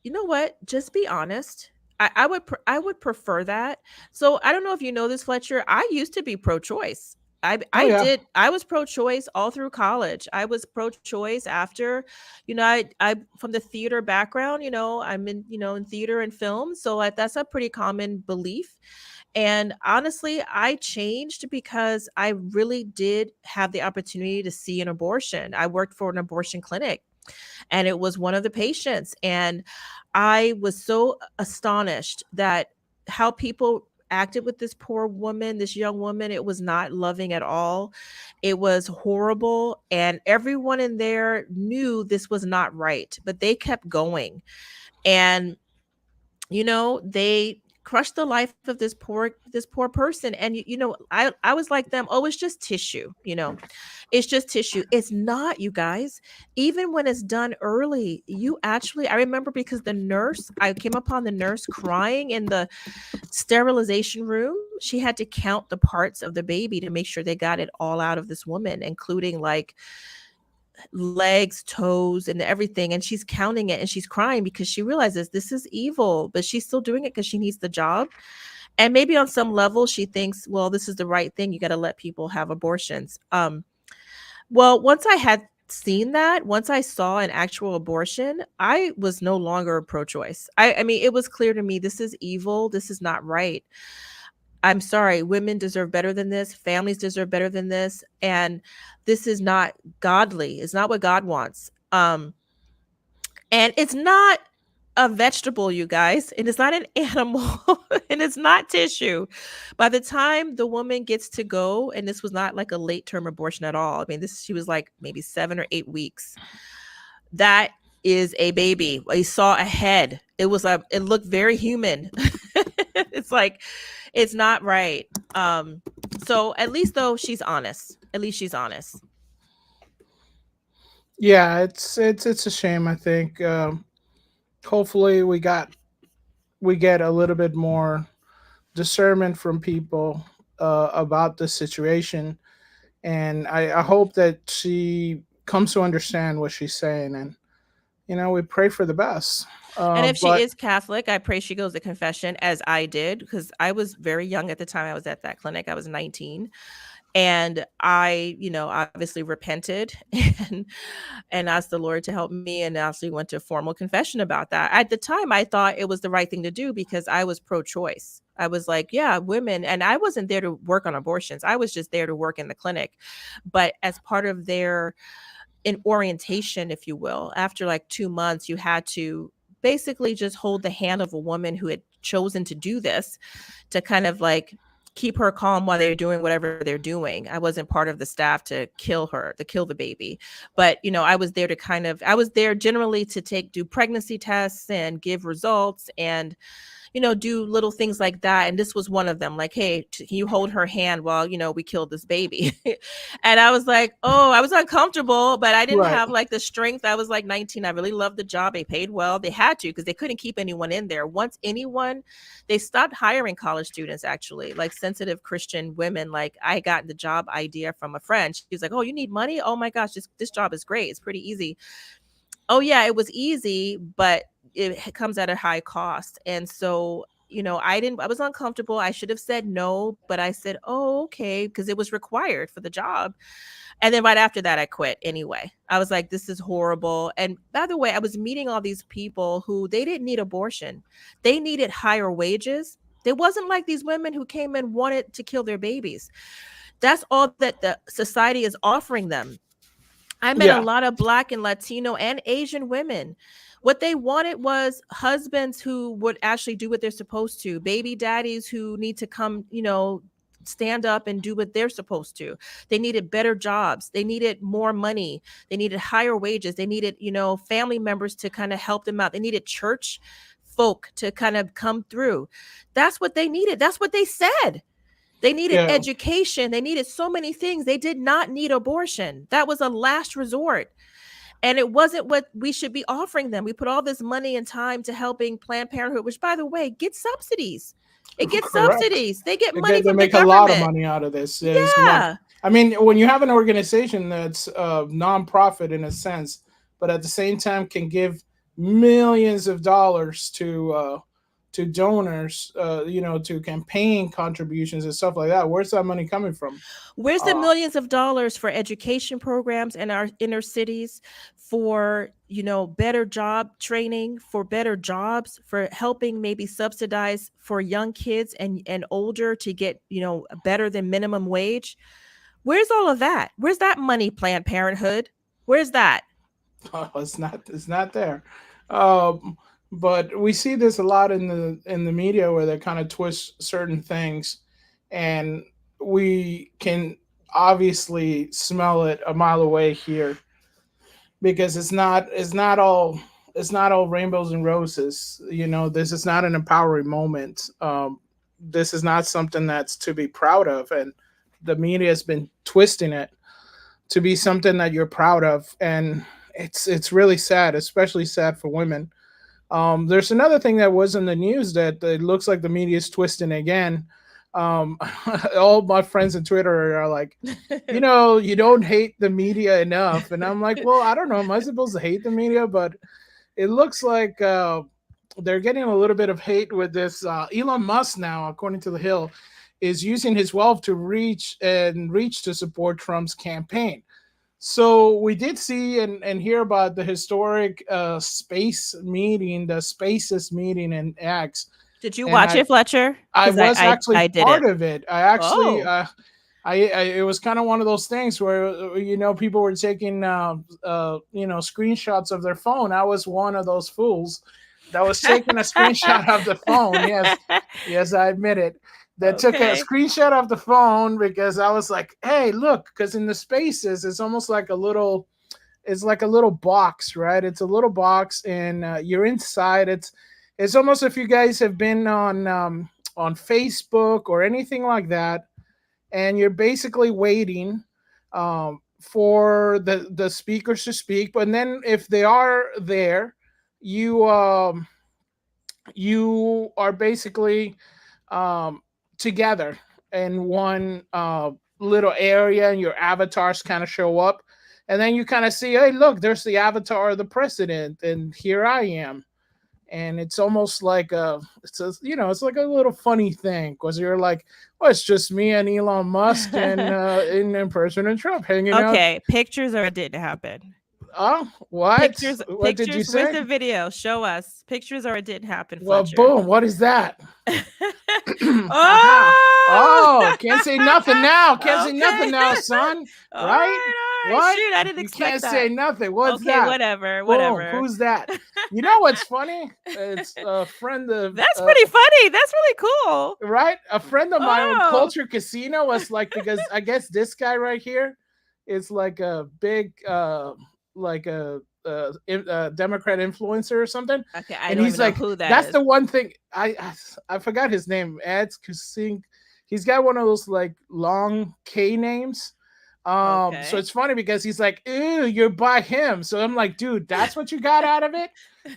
B: you know what? Just be honest. I would prefer that. So I don't know if you know this, Fletcher. I used to be pro-choice. I
A: Oh
B: I
A: yeah.
B: did. I was pro-choice all through college. I was pro-choice after, I from the theater background. I'm in theater and film, so that's a pretty common belief. And honestly, I changed because I really did have the opportunity to see an abortion. I worked for an abortion clinic, and it was one of the patients. And I was so astonished that how people acted with this poor woman, this young woman. It was not loving at all. It was horrible. And everyone in there knew this was not right, but they kept going. And they crushed the life of this poor person. And I was like them, "Oh, it's just tissue, it's just tissue." It's not, you guys. Even when it's done early, I remember, because I came upon the nurse crying in the sterilization room. She had to count the parts of the baby to make sure they got it all out of this woman, including like legs, toes, and everything. And she's counting it and she's crying because she realizes this is evil, but she's still doing it because she needs the job. And maybe on some level she thinks, well, this is the right thing. You got to let people have abortions. Well, once I had seen that, once I saw an actual abortion, I was no longer pro-choice. I mean, it was clear to me, this is evil. This is not right. I'm sorry, women deserve better than this. Families deserve better than this. And this is not godly. It's not what God wants. And it's not a vegetable, you guys, and it's not an animal, and it's not tissue. By the time the woman gets to go, and this was not like a late term abortion at all. I mean, she was like maybe 7 or 8 weeks. That is a baby. I saw a head. It looked very human. It's like, it's not right. So at least, though, she's honest. At least she's honest.
A: Yeah, it's a shame. I think hopefully we get a little bit more discernment from people about the situation, and I hope that she comes to understand what she's saying, and we pray for the best.
B: And if she
A: But
B: is Catholic, I pray she goes to confession, as I did, because I was very young at the time I was at that clinic. I was 19. And I, obviously repented and asked the Lord to help me, and actually went to formal confession about that. At the time, I thought it was the right thing to do because I was pro-choice. I was like, yeah, women. And I wasn't there to work on abortions. I was just there to work in the clinic. But as part of their in orientation, if you will, after like 2 months, you had to basically just hold the hand of a woman who had chosen to do this, to kind of like keep her calm while they're doing whatever they're doing. I wasn't part of the staff to kill the baby. But, I was there generally to do pregnancy tests and give results, and do little things like that. And this was one of them, like, "Hey, can you hold her hand while, we killed this baby?" And I was like, oh, I was uncomfortable, but I didn't
A: right,
B: have like the strength. I was like 19. I really loved the job. They paid well. They had to, because they couldn't keep anyone in there. They stopped hiring college students, actually, like sensitive Christian women. Like, I got the job idea from a friend. She was like, "Oh, you need money? Oh my gosh, this job is great. It's pretty easy." Oh yeah, it was easy, but it comes at a high cost. And so, I was uncomfortable. I should have said no, but I said, "Oh, okay," because it was required for the job. And then right after that, I quit anyway. I was like, this is horrible. And by the way, I was meeting all these people who they didn't need abortion. They needed higher wages. It wasn't like these women who came in wanted to kill their babies. That's all that the society is offering them. I met a
A: Yeah.
B: lot of Black and Latino and Asian women. What they wanted was husbands who would actually do what they're supposed to, baby daddies who need to come, stand up and do what they're supposed to. They needed better jobs. They needed more money. They needed higher wages. They needed, family members to kind of help them out. They needed church folk to kind of come through. That's what they needed. That's what they said. They needed
A: Yeah.
B: education. They needed so many things. They did not need abortion. That was a last resort. And it wasn't what we should be offering them. We put all this money and time to helping Planned Parenthood, which, by the way, gets subsidies. It gets
A: Correct.
B: subsidies. They get money
A: They
B: from the
A: make a lot of
B: government.
A: money out of this.
B: Yeah.
A: I mean, when you have an organization that's nonprofit in a sense, but at the same time can give millions of dollars to donors, to campaign contributions and stuff like that. Where's that money coming from?
B: Where's the millions of dollars for education programs in our inner cities, for, better job training, for better jobs, for helping maybe subsidize for young kids and older to get, better than minimum wage? Where's all of that? Where's that money, Planned Parenthood? Where's that?
A: Oh, it's not there. But we see this a lot in the media where they kind of twist certain things, and we can obviously smell it a mile away here because it's not all rainbows and roses. This is not an empowering moment. This is not something that's to be proud of, and the media has been twisting it to be something that you're proud of, and it's really sad, especially sad for women. There's another thing that was in the news that it looks like the media is twisting again. Um, all my friends on Twitter are like, you don't hate the media enough, and I'm like, well, I don't know, am I supposed to hate the media? But it looks like they're getting a little bit of hate with this. Elon Musk now, according to The Hill, is using his wealth to reach to support Trump's campaign. So we did see and hear about the historic space meeting, the Spaces meeting in X.
B: Did you
A: And
B: watch it, Fletcher?
A: I
B: 'Cause
A: was actually
B: I did
A: part
B: it.
A: of it. I actually,
B: Oh.
A: it was kind of one of those things where people were taking screenshots of their phone. I was one of those fools that was taking a screenshot of the phone. Yes, I admit it. That took a
B: Okay.
A: screenshot of the phone because I was like, hey, look, because in the Spaces, it's almost like it's like a little box, right? It's a little box, and you're inside. It's almost if you guys have been on Facebook or anything like that, and you're basically waiting for the speakers to speak. But then if they are there, you you are basically um, together in one little area, and your avatars kind of show up, and then you kind of see, hey, look, there's the avatar of the president, and here I am. And it's almost like it's like a little funny thing because you're like, well, it's just me and Elon Musk and President Trump hanging out.
B: Okay, pictures or it didn't happen.
A: Oh, what?
B: Pictures,
A: What did you
B: Where's
A: say?
B: the video? Show us pictures or it didn't happen,
A: Well,
B: Fletcher.
A: boom. What is that?
B: Oh!
A: Oh, can't say nothing now. Can't say nothing now, son.
B: All
A: Right?
B: right.
A: What?
B: Shoot, I didn't
A: You
B: expect
A: can't
B: that.
A: say nothing. What's
B: Okay,
A: that?
B: whatever.
A: Boom. Who's that? You know what's funny? It's a friend of.
B: That's pretty funny. That's really cool.
A: Right? A friend of mine on
B: Oh.
A: Culture Casino was like, because I guess this guy right here is like a big, like a Democrat influencer or something.
B: Okay, I
A: And
B: don't
A: he's
B: even
A: like,
B: know who that
A: that's
B: is.
A: the one thing I forgot his name. Ads Kusing. He's got one of those like long K names. So
B: Okay.
A: it's funny because he's like, ew, you're by him. So I'm like, dude, that's what you got out of it?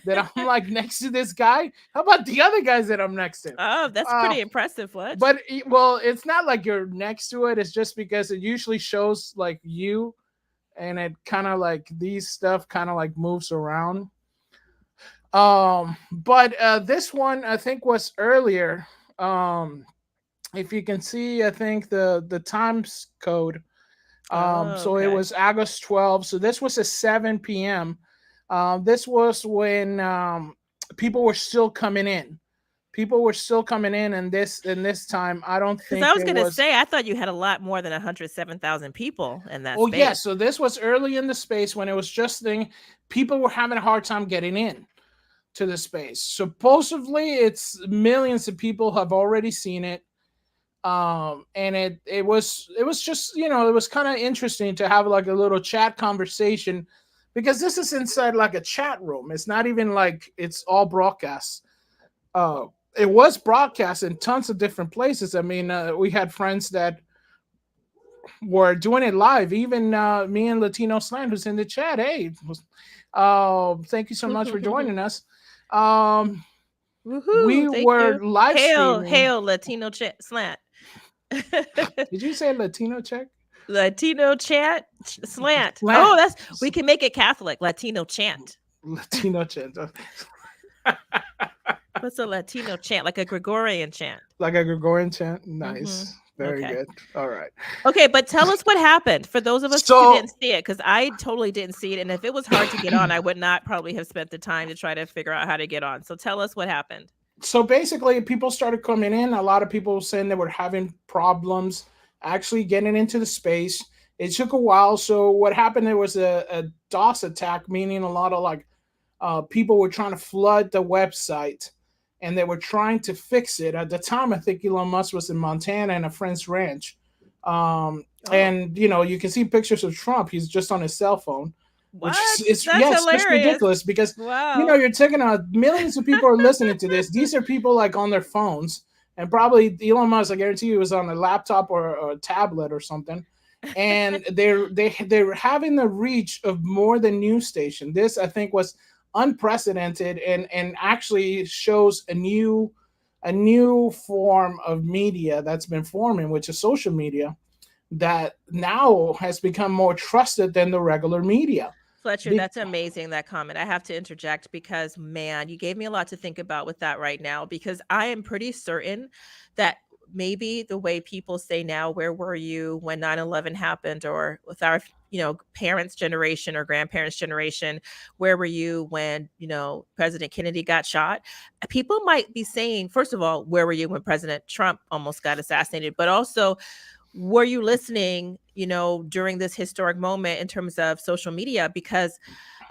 A: That I'm like next to this guy? How about the other guys that I'm next to?
B: Oh, that's pretty impressive, Fletch.
A: But well, it's not like you're next to it. It's just because it usually shows like you, and it kind of like these stuff kind of like moves around. But this one I think was earlier. If you can see, I think the times code. So it
B: Okay.
A: was August 12th. So this was at 7 p.m. This was when people were still coming in. people were still coming in, and this time I don't
B: Because I
A: think
B: was
A: it
B: going to
A: was.
B: say, I thought you had a lot more than 107,000 people in that
A: Oh yeah,
B: space.
A: so this was early in the space when it was just thing. People were having a hard time getting in to the space. Supposedly, it's millions of people have already seen it. And it was just, it was kind of interesting to have like a little chat conversation, because this is inside like a chat room. It's not even like it's all broadcast. uh it was broadcast in tons of different places. I mean, we had friends that were doing it live. Even me and Latino Slant, who's in the chat. Hey, thank you so much for joining us. um we
B: Woohoo! Thank
A: were
B: you.
A: live
B: Hail,
A: streaming.
B: hail, Latino slant.
A: Did you say Latino check?
B: Latino slant.
A: Slant.
B: Oh, we can make it Catholic. Latino chant.
A: Latino chant.
B: What's a Latino chant? Like a Gregorian chant.
A: Like a Gregorian chant. Nice.
B: Mm-hmm.
A: Very
B: Okay.
A: good. All right.
B: Okay, but tell us what happened for those of us who
A: So
B: didn't see it, because I totally didn't see it. And if it was hard to get on, I would not probably have spent the time to try to figure out how to get on. So tell us what happened.
A: so basically people started coming in. A lot of people were saying they were having problems actually getting into the space. It took a while. So what happened, there was a DOS attack, meaning a lot of like people were trying to flood the website, and they were trying to fix it. At the time, I think Elon Musk was in Montana in a friend's ranch. And you can see pictures of Trump. He's just on his cell phone,
B: What?
A: it's
B: That's
A: yes, just
B: hilarious.
A: ridiculous, because
B: Wow.
A: you're taking millions of people are listening to this. These are people like on their phones, and probably Elon Musk, I guarantee you, was on a laptop or a tablet or something. And they're having the reach of more than news station. This, I think, was unprecedented, and actually shows a new form of media that's been forming, which is social media, that now has become more trusted than the regular media.
B: Fletcher, that's amazing, that comment. I have to interject because, man, you gave me a lot to think about with that right now, because I am pretty certain that maybe the way people say now, where were you when 9/11 happened, or with our parents' generation or grandparents' generation, where were you when President Kennedy got shot? People might be saying, first of all, where were you when President Trump almost got assassinated, but also, were you listening during this historic moment in terms of social media? Because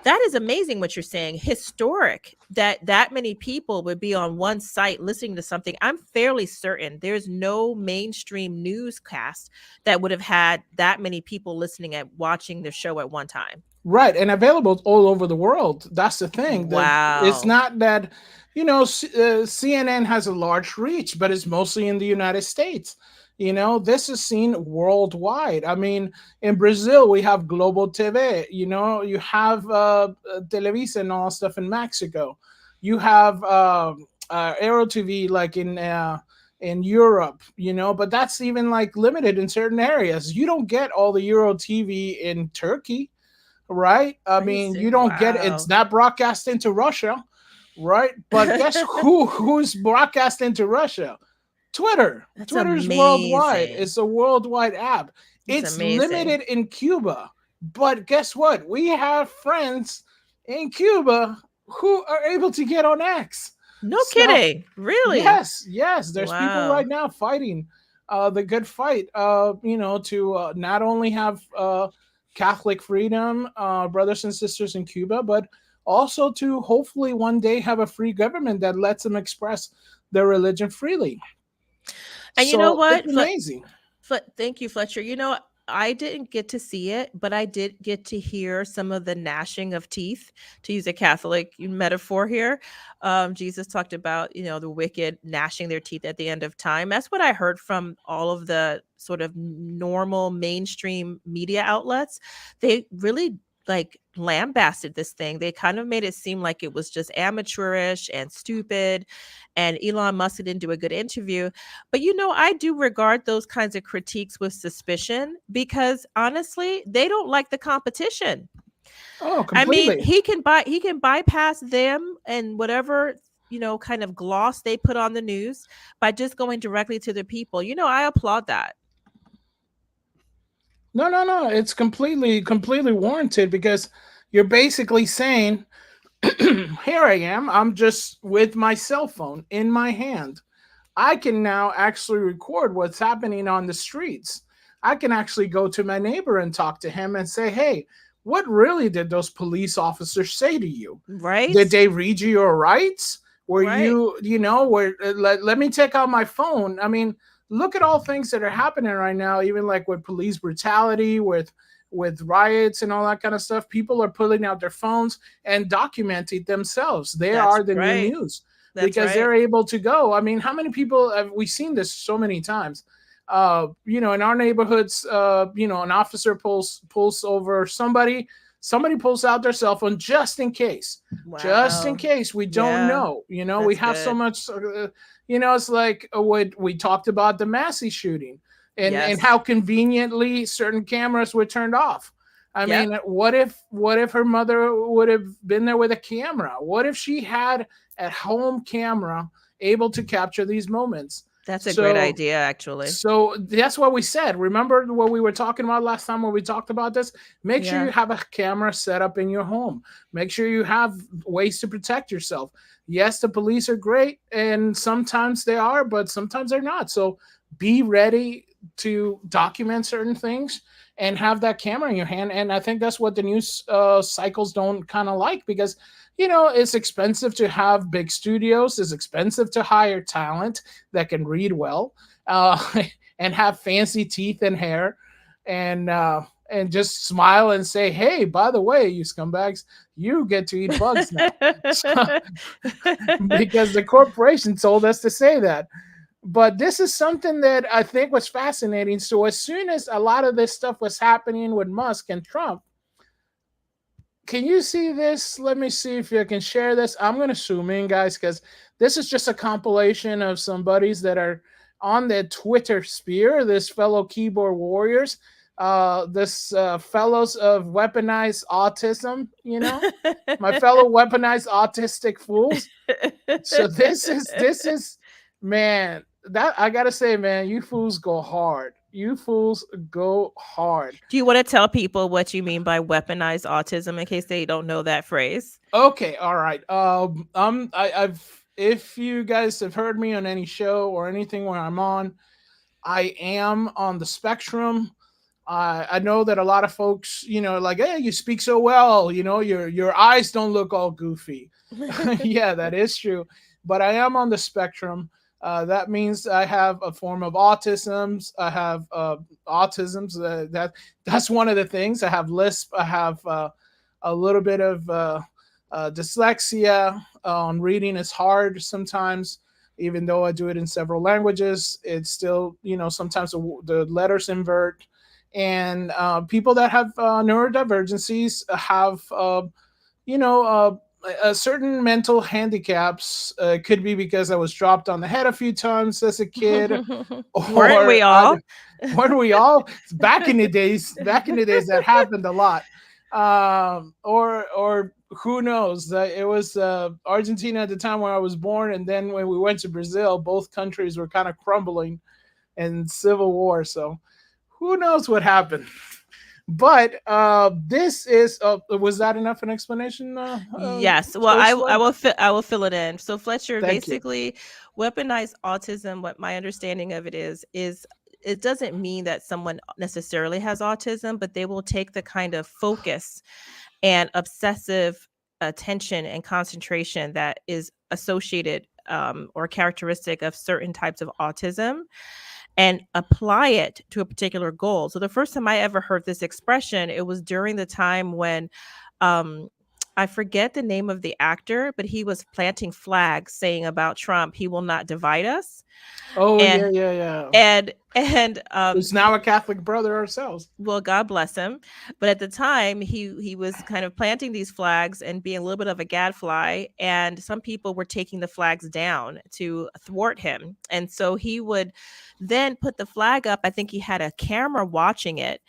B: that is amazing what you're saying. Historic that many people would be on one site listening to something. I'm fairly certain there's no mainstream newscast that would have had that many people listening and watching the show at one time.
A: Right, and available all over the world. That's the thing.
B: Wow.
A: It's not that, CNN has a large reach, but it's mostly in the United States. This is seen worldwide. I mean, in Brazil, we have Global TV. You have Televisa and all stuff in Mexico. You have Aero TV, like in Europe, but that's even like limited in certain areas. You don't get all the Euro TV in Turkey, right? I mean, you don't get it's not broadcast into Russia, right? But guess who's broadcast into Russia? Twitter. Twitter's
B: amazing.
A: Worldwide. It's a worldwide app. It's limited in Cuba. But guess what? We have friends in Cuba who are able to get on X.
B: No kidding. Really?
A: Yes. There's people right now fighting the good fight, to not only have Catholic freedom, brothers and sisters in Cuba, but also to hopefully one day have a free government that lets them express their religion freely.
B: And you know what?
A: It's amazing.
B: Thank you, Fletcher. I didn't get to see it, but I did get to hear some of the gnashing of teeth, to use a Catholic metaphor here. Jesus talked about, the wicked gnashing their teeth at the end of time. That's what I heard from all of the sort of normal mainstream media outlets. They really lambasted this thing. They kind of made it seem like it was just amateurish and stupid, and Elon Musk didn't do a good interview. But I do regard those kinds of critiques with suspicion, because honestly, they don't like the competition.
A: Oh, completely.
B: I mean, he can bypass them and whatever kind of gloss they put on the news by just going directly to the people. I applaud that.
A: No. It's completely warranted, because you're basically saying Here I am. I'm just with my cell phone in my hand. I can now actually record what's happening on the streets. I can actually go to my neighbor and talk to him and say, hey, what really did those police officers say to you?
B: Right?
A: Did they read you your rights? Were
B: Right.
A: let me take out my phone. I mean, look at all things that are happening right now, even like with police brutality, with riots and all that kind of stuff. People are pulling out their phones and documenting themselves. They
B: That's
A: are the new
B: right.
A: news
B: That's
A: because
B: right.
A: they're able to go. I mean, how many people have we seen this so many times? In our neighborhoods, an officer pulls over somebody. Somebody pulls out their cell phone just in
B: Wow.
A: case. We don't
B: Yeah,
A: know. We
B: that's
A: have so
B: good.
A: much. It's like what we talked about the Massey shooting, and
B: Yes.
A: how conveniently certain cameras were turned off. I
B: Yep.
A: mean, what if her mother would have been there with a camera? What if she had a home camera able to capture these moments?
B: That's a great
A: So
B: idea, actually.
A: so that's what we said. Remember what we were talking about last time when we talked about this? Make sure
B: Yeah.
A: you have a camera set up in your home. Make sure you have ways to protect yourself. Yes, the police are great, and sometimes they are, but sometimes they're not. So be ready to document certain things and have that camera in your hand. And I think that's what the news cycles don't kind of like, because it's expensive to have big studios. It's expensive to hire talent that can read well, uh, and have fancy teeth and hair, and just smile and say, "Hey, by the way, you scumbags, you get to eat bugs now," so, because the corporation told us to say that. But this is something that I think was fascinating. So as soon as a lot of this stuff was happening with Musk and Trump, can you see this? Let me see if you can share this. I'm going to zoom in, guys, because this is just a compilation of some buddies that are on the Twitter sphere, this fellow keyboard warriors, this fellows of weaponized autism, my fellow weaponized autistic fools. So this is man, that I gotta say, man, you fools go hard. You fools go hard.
B: Do you want to tell people what you mean by weaponized autism in case they don't know that phrase?
A: Okay, all right. I've if you guys have heard me on any show or anything where I'm on, I am on the spectrum. I know that a lot of folks, like, hey, you speak so well. Your eyes don't look all goofy. Yeah, that is true. But I am on the spectrum. That means I have a form of autisms. I have autisms. That's one of the things. I have lisp. I have a little bit of dyslexia. On reading is hard sometimes, even though I do it in several languages. It's still, sometimes the letters invert. And people that have neurodivergencies have, you know, certain mental handicaps. Could be because I was dropped on the head a few times as a kid,
B: Weren't we
A: or
B: all?
A: weren't we all back in the days? Back in the days, that happened a lot. Or who knows? It was Argentina at the time where I was born, and then when we went to Brazil, both countries were kind of crumbling in civil war. So who knows what happened? But this is was that enough an explanation,
B: Yes. Well, I
A: Ursula?
B: I will fill it in. So Fletcher,
A: Thank you.
B: basically, weaponized autism, what my understanding of it is it doesn't mean that someone necessarily has autism, but they will take the kind of focus and obsessive attention and concentration that is associated or characteristic of certain types of autism and apply it to a particular goal. So the first time I ever heard this expression, it was during the time when um I forget the name of the actor, but he was planting flags saying about Trump, he will not divide us.
A: Oh yeah,
B: And
A: yeah, yeah.
B: and
A: Who's now a Catholic brother ourselves.
B: well, God bless him. But at the time, he was kind of planting these flags and being a little bit of a gadfly, and some people were taking the flags down to thwart him. And so he would then put the flag up. I think he had a camera watching it,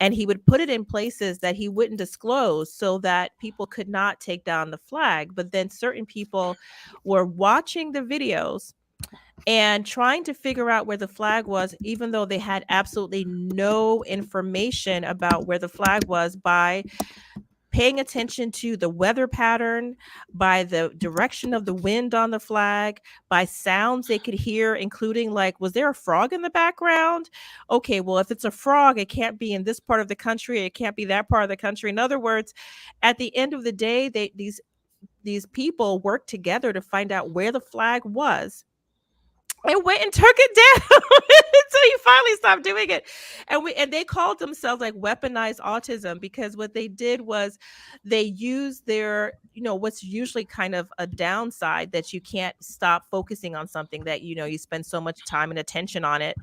B: and he would put it in places that he wouldn't disclose so that people could not take down the flag. But then certain people were watching the videos and trying to figure out where the flag was, even though they had absolutely no information about where the flag was, by paying attention to the weather pattern, by the direction of the wind on the flag, by sounds they could hear, including like, was there a frog in the background? Okay, well, if it's a frog, it can't be in this part of the country, it can't be that part of the country. In other words, at the end of the day, these people worked together to find out where the flag was and went and took it down until he finally stopped doing it. And they called themselves like weaponized autism, because what they did was they used their, what's usually kind of a downside, that you can't stop focusing on something, that you spend so much time and attention on it,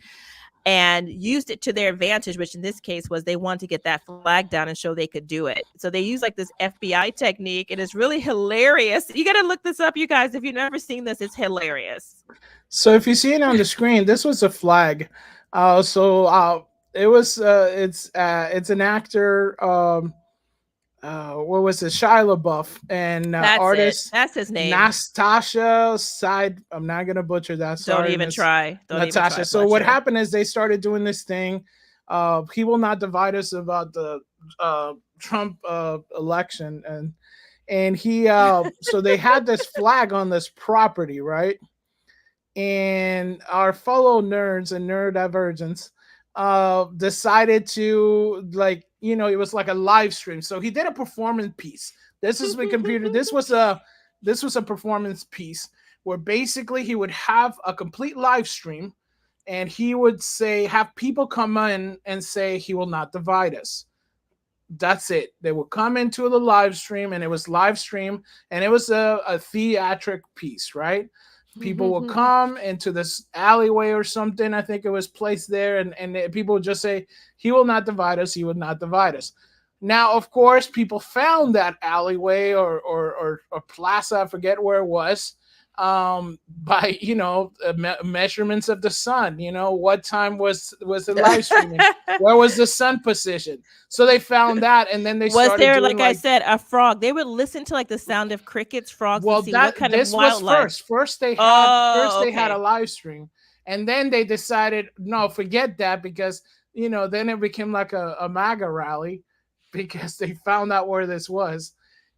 B: and used it to their advantage, which in this case was they wanted to get that flag down and show they could do it. So they use like this FBI technique, and it's really hilarious. You got to look this up, you guys. If you've never seen this, it's hilarious.
A: So if you see it on the screen, this was a flag. It was it's an actor. What was it? Shia LaBeouf and artist.
B: That's his name.
A: Natasha Side. I'm not gonna butcher that. Sorry,
B: Don't even try.
A: Natasha. So what happened is they started doing this thing. He will not divide us about the Trump election, and he so they had this flag on this property, right? And our fellow nerds and neurodivergents decided to, like, it was like a live stream. So he did a performance piece. This is the computer. This was a performance piece where basically he would have a complete live stream, and he would have people come in and say he will not divide us. That's it. They would come into the live stream, and it was live stream, and it was a theatric piece, right? People will come into this alleyway or something. I think it was placed there, and people would just say, he will not divide us. He would not divide us. Now, of course, people found that alleyway or plaza, I forget where it was, by, measurements of the sun. What time was the live streaming? Where was the sun position? So they found that, and then they started
B: there,
A: doing,
B: like I said, a frog. They would listen to like the sound of crickets, frogs,
A: well,
B: to see what kind of wildlife.
A: Was first they had a live stream, and then they decided, no, forget that, because then it became like a MAGA rally, because they found out where this was.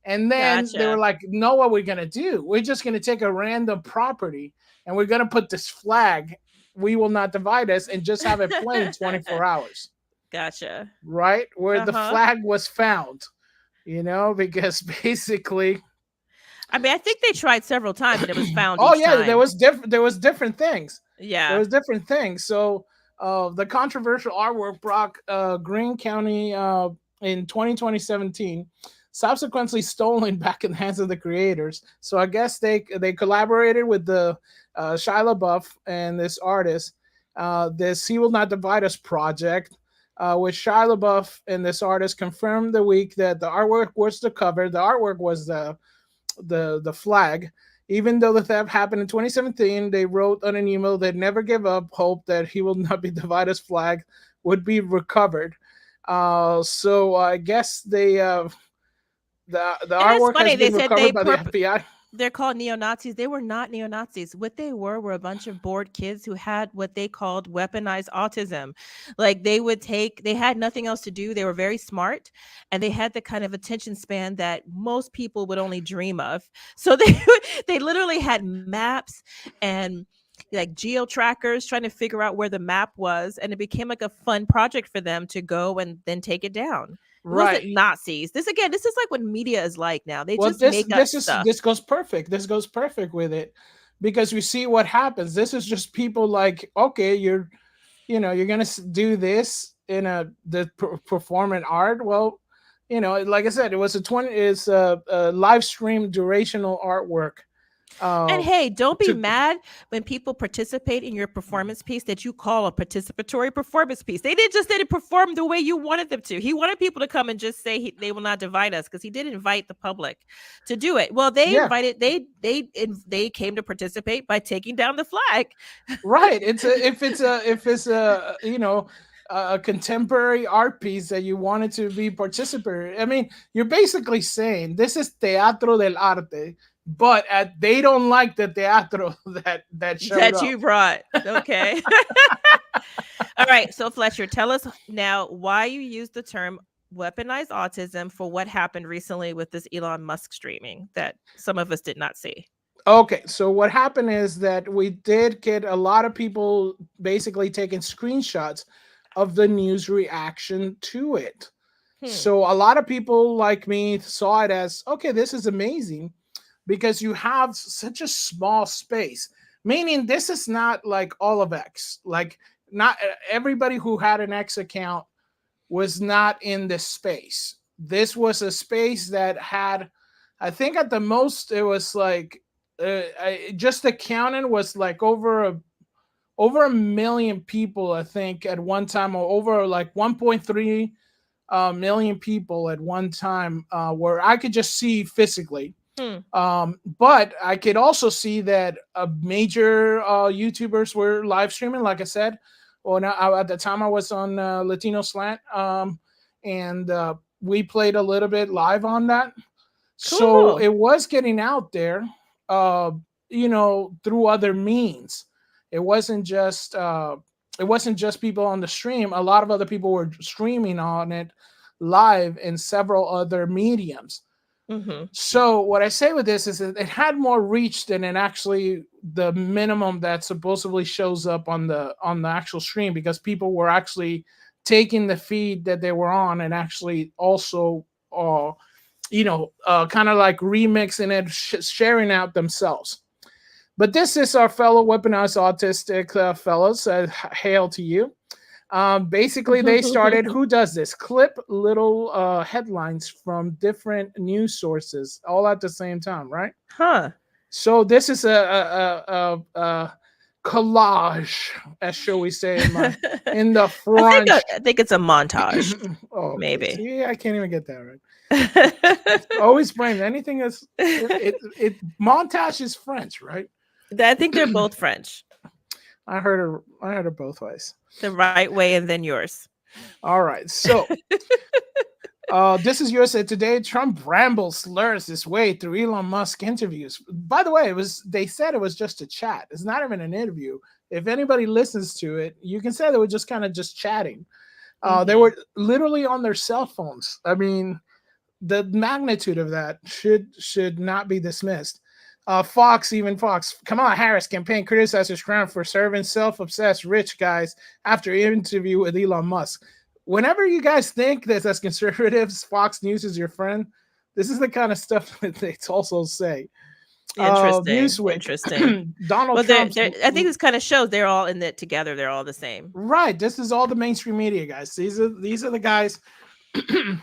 A: And then they were like, know what we're going to do? We're just going to take a random property, and we're going to put this flag, we will not divide us, and just have it playing 24 hours.
B: Gotcha.
A: Right? Where the flag was found, because basically...
B: I mean, I think they tried several times, and it was found
A: time. There was different things.
B: Yeah.
A: There was different things. So the controversial artwork brought Greene County in 2017, subsequently stolen back in the hands of the creators. So I guess they collaborated with the Shia LaBeouf and this artist, this He Will Not Divide Us project, which Shia LaBeouf and this artist confirmed the week that the artwork was the cover. The artwork was the flag. Even though the theft happened in 2017, they wrote on an email they'd never give up hope that He Will Not Be Divide Us flag would be recovered. So I guess the artwork has been recovered by the FBI.
B: They're called neo-Nazis. They were not neo-Nazis. What they were a bunch of bored kids who had what they called weaponized autism. Like they had nothing else to do. They were very smart, and they had the kind of attention span that most people would only dream of. So they literally had maps and like geo trackers trying to figure out where the map was, and it became like a fun project for them to go and then take it down. Right. Nazis. This is like what media is like now. They just make up stuff.
A: This goes perfect. This goes perfect with it, because we see what happens. This is just people like, okay, you're gonna do this in the performing art. Well, like I said, it's a live stream durational artwork.
B: And hey, don't be mad when people participate in your performance piece that you call a participatory performance piece. They didn't perform the way you wanted them to. He wanted people to come and just say they will not divide us, because he did invite the public to do it. Well, they invited, they came to participate by taking down the flag.
A: Right. If it's a contemporary art piece that you wanted to be participatory. I mean, you're basically saying this is teatro del arte. But they don't like the teatro that showed up.
B: You brought. Okay. All right. So Fletcher, tell us now why you use the term weaponize autism for what happened recently with this Elon Musk streaming that some of us did not see.
A: Okay, so what happened is that we did get a lot of people basically taking screenshots of the news reaction to it.
B: Hmm.
A: So a lot of people like me saw it as, okay, this is amazing because you have such a small space. Meaning this is not like all of X. Like not everybody who had an X account was not in this space. This was a space that had, I think at the most it was like just the counting was like over a million people, I think, at one time, or over like 1.3 million people at one time, where I could just see physically.
B: Hmm.
A: But I could also see that major YouTubers were live streaming, like I said. Well, now, at the time I was on Latino Slant, and we played a little bit live on that. So
B: Cool.
A: it was getting out there, uh, through other means. It wasn't just people on the stream. A lot of other people were streaming on it live in several other mediums.
B: Mm-hmm.
A: So what I say with this is that it had more reach than it actually the minimum that supposedly shows up on the actual stream, because people were actually taking the feed that they were on and actually also kind of like remixing it, sharing out themselves. But this is our fellow weaponized autistic fellows. Hail to you. Basically, they started, who does this? Clip little headlines from different news sources all at the same time, right?
B: Huh.
A: So this is a collage, as shall we say, in the front.
B: I think it's a montage.
A: Oh,
B: maybe.
A: See, I can't even get that right. Always blame anything that's montage is French, right?
B: I think they're both French.
A: I heard it both ways.
B: The right way and then yours.
A: All right. So this is USA Today. Trump rambles, slurs his way through Elon Musk interviews. By the way, they said it was just a chat. It's not even an interview. If anybody listens to it, you can say they were just kind of just chatting. They were literally on their cell phones. I mean, the magnitude of that should not be dismissed. Fox, Kamala Harris campaign criticizes Trump for serving self-obsessed rich guys after interview with Elon Musk. Whenever you guys think that as conservatives, Fox News is your friend, this is the kind of stuff that they also say.
B: Interesting.
A: Donald Trump.
B: I think this kind of shows they're all in it together. They're all the same.
A: Right. This is all the mainstream media guys. These are the guys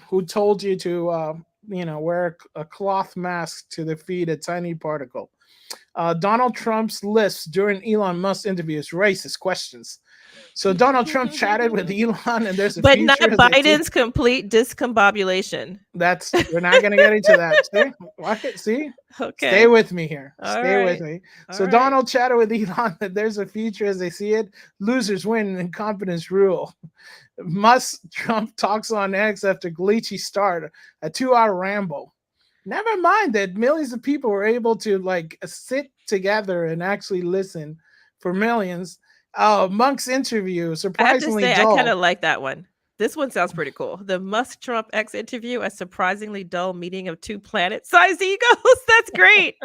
A: who told you to wear a cloth mask to defeat a tiny particle. Donald Trump's lists during Elon Musk interviews racist questions. So Donald Trump chatted with Elon, and there's
B: but not Biden's complete discombobulation.
A: We're not going to get into that. See? Okay. Stay with me here. Stay with me. So Donald chatted with Elon that there's a future as they see it. Losers win and incompetence rule. Musk Trump talks on X after glitchy start, a 2-hour ramble. Never mind that millions of people were able to sit together and actually listen for millions. Monk's interview, surprisingly dull.
B: I kind of like that one. This one sounds pretty cool. The Musk Trump X interview, a surprisingly dull meeting of two planet-sized egos. That's great.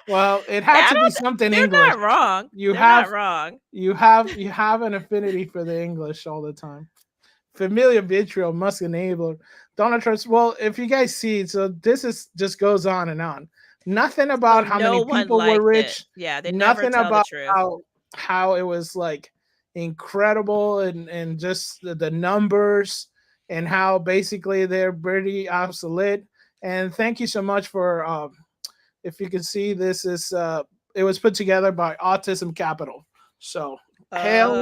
A: Well, it had to be something English.
B: You're not wrong. You're not wrong.
A: You have an affinity for the English all the time. Familiar vitriol, Musk enabler. Donald Trump. Well, if you guys see, so this just goes on and on. Nothing about how many people were rich.
B: Yeah, they
A: nothing
B: never tell
A: about
B: the truth.
A: how it was incredible and just the numbers and how basically they're pretty obsolete. And thank you so much for if you can see, this is it was put together by Autism Capital. So hail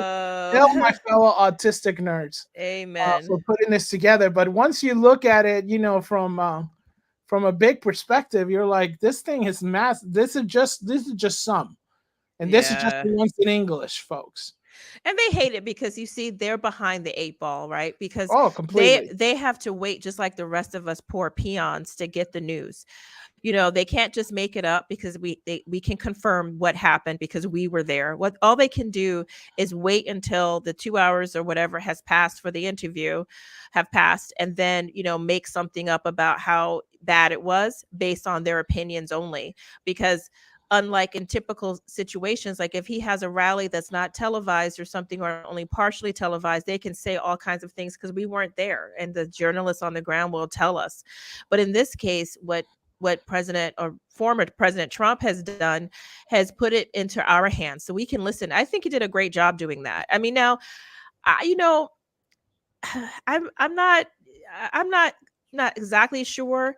A: my fellow autistic nerds.
B: Amen.
A: For putting this together. But once you look at it, from a big perspective, you're like, this thing is mass. This is just some. And this is just the ones in English, folks.
B: And they hate it because you see they're behind the eight ball, right? Because
A: Oh,
B: they
A: completely.
B: they have to wait just like the rest of us poor peons to get the news. You know, they can't just make it up because we can confirm what happened because we were there. What all they can do is wait until the 2 hours or whatever has passed for the interview have passed, and then, make something up about how bad it was based on their opinions only. Because unlike in typical situations, like if he has a rally that's not televised or something, or only partially televised, they can say all kinds of things because we weren't there and the journalists on the ground will tell us. But in this case, what President or former President Trump has done has put it into our hands so we can listen. I think he did a great job doing that. I mean, now, I, you know, I'm not exactly sure.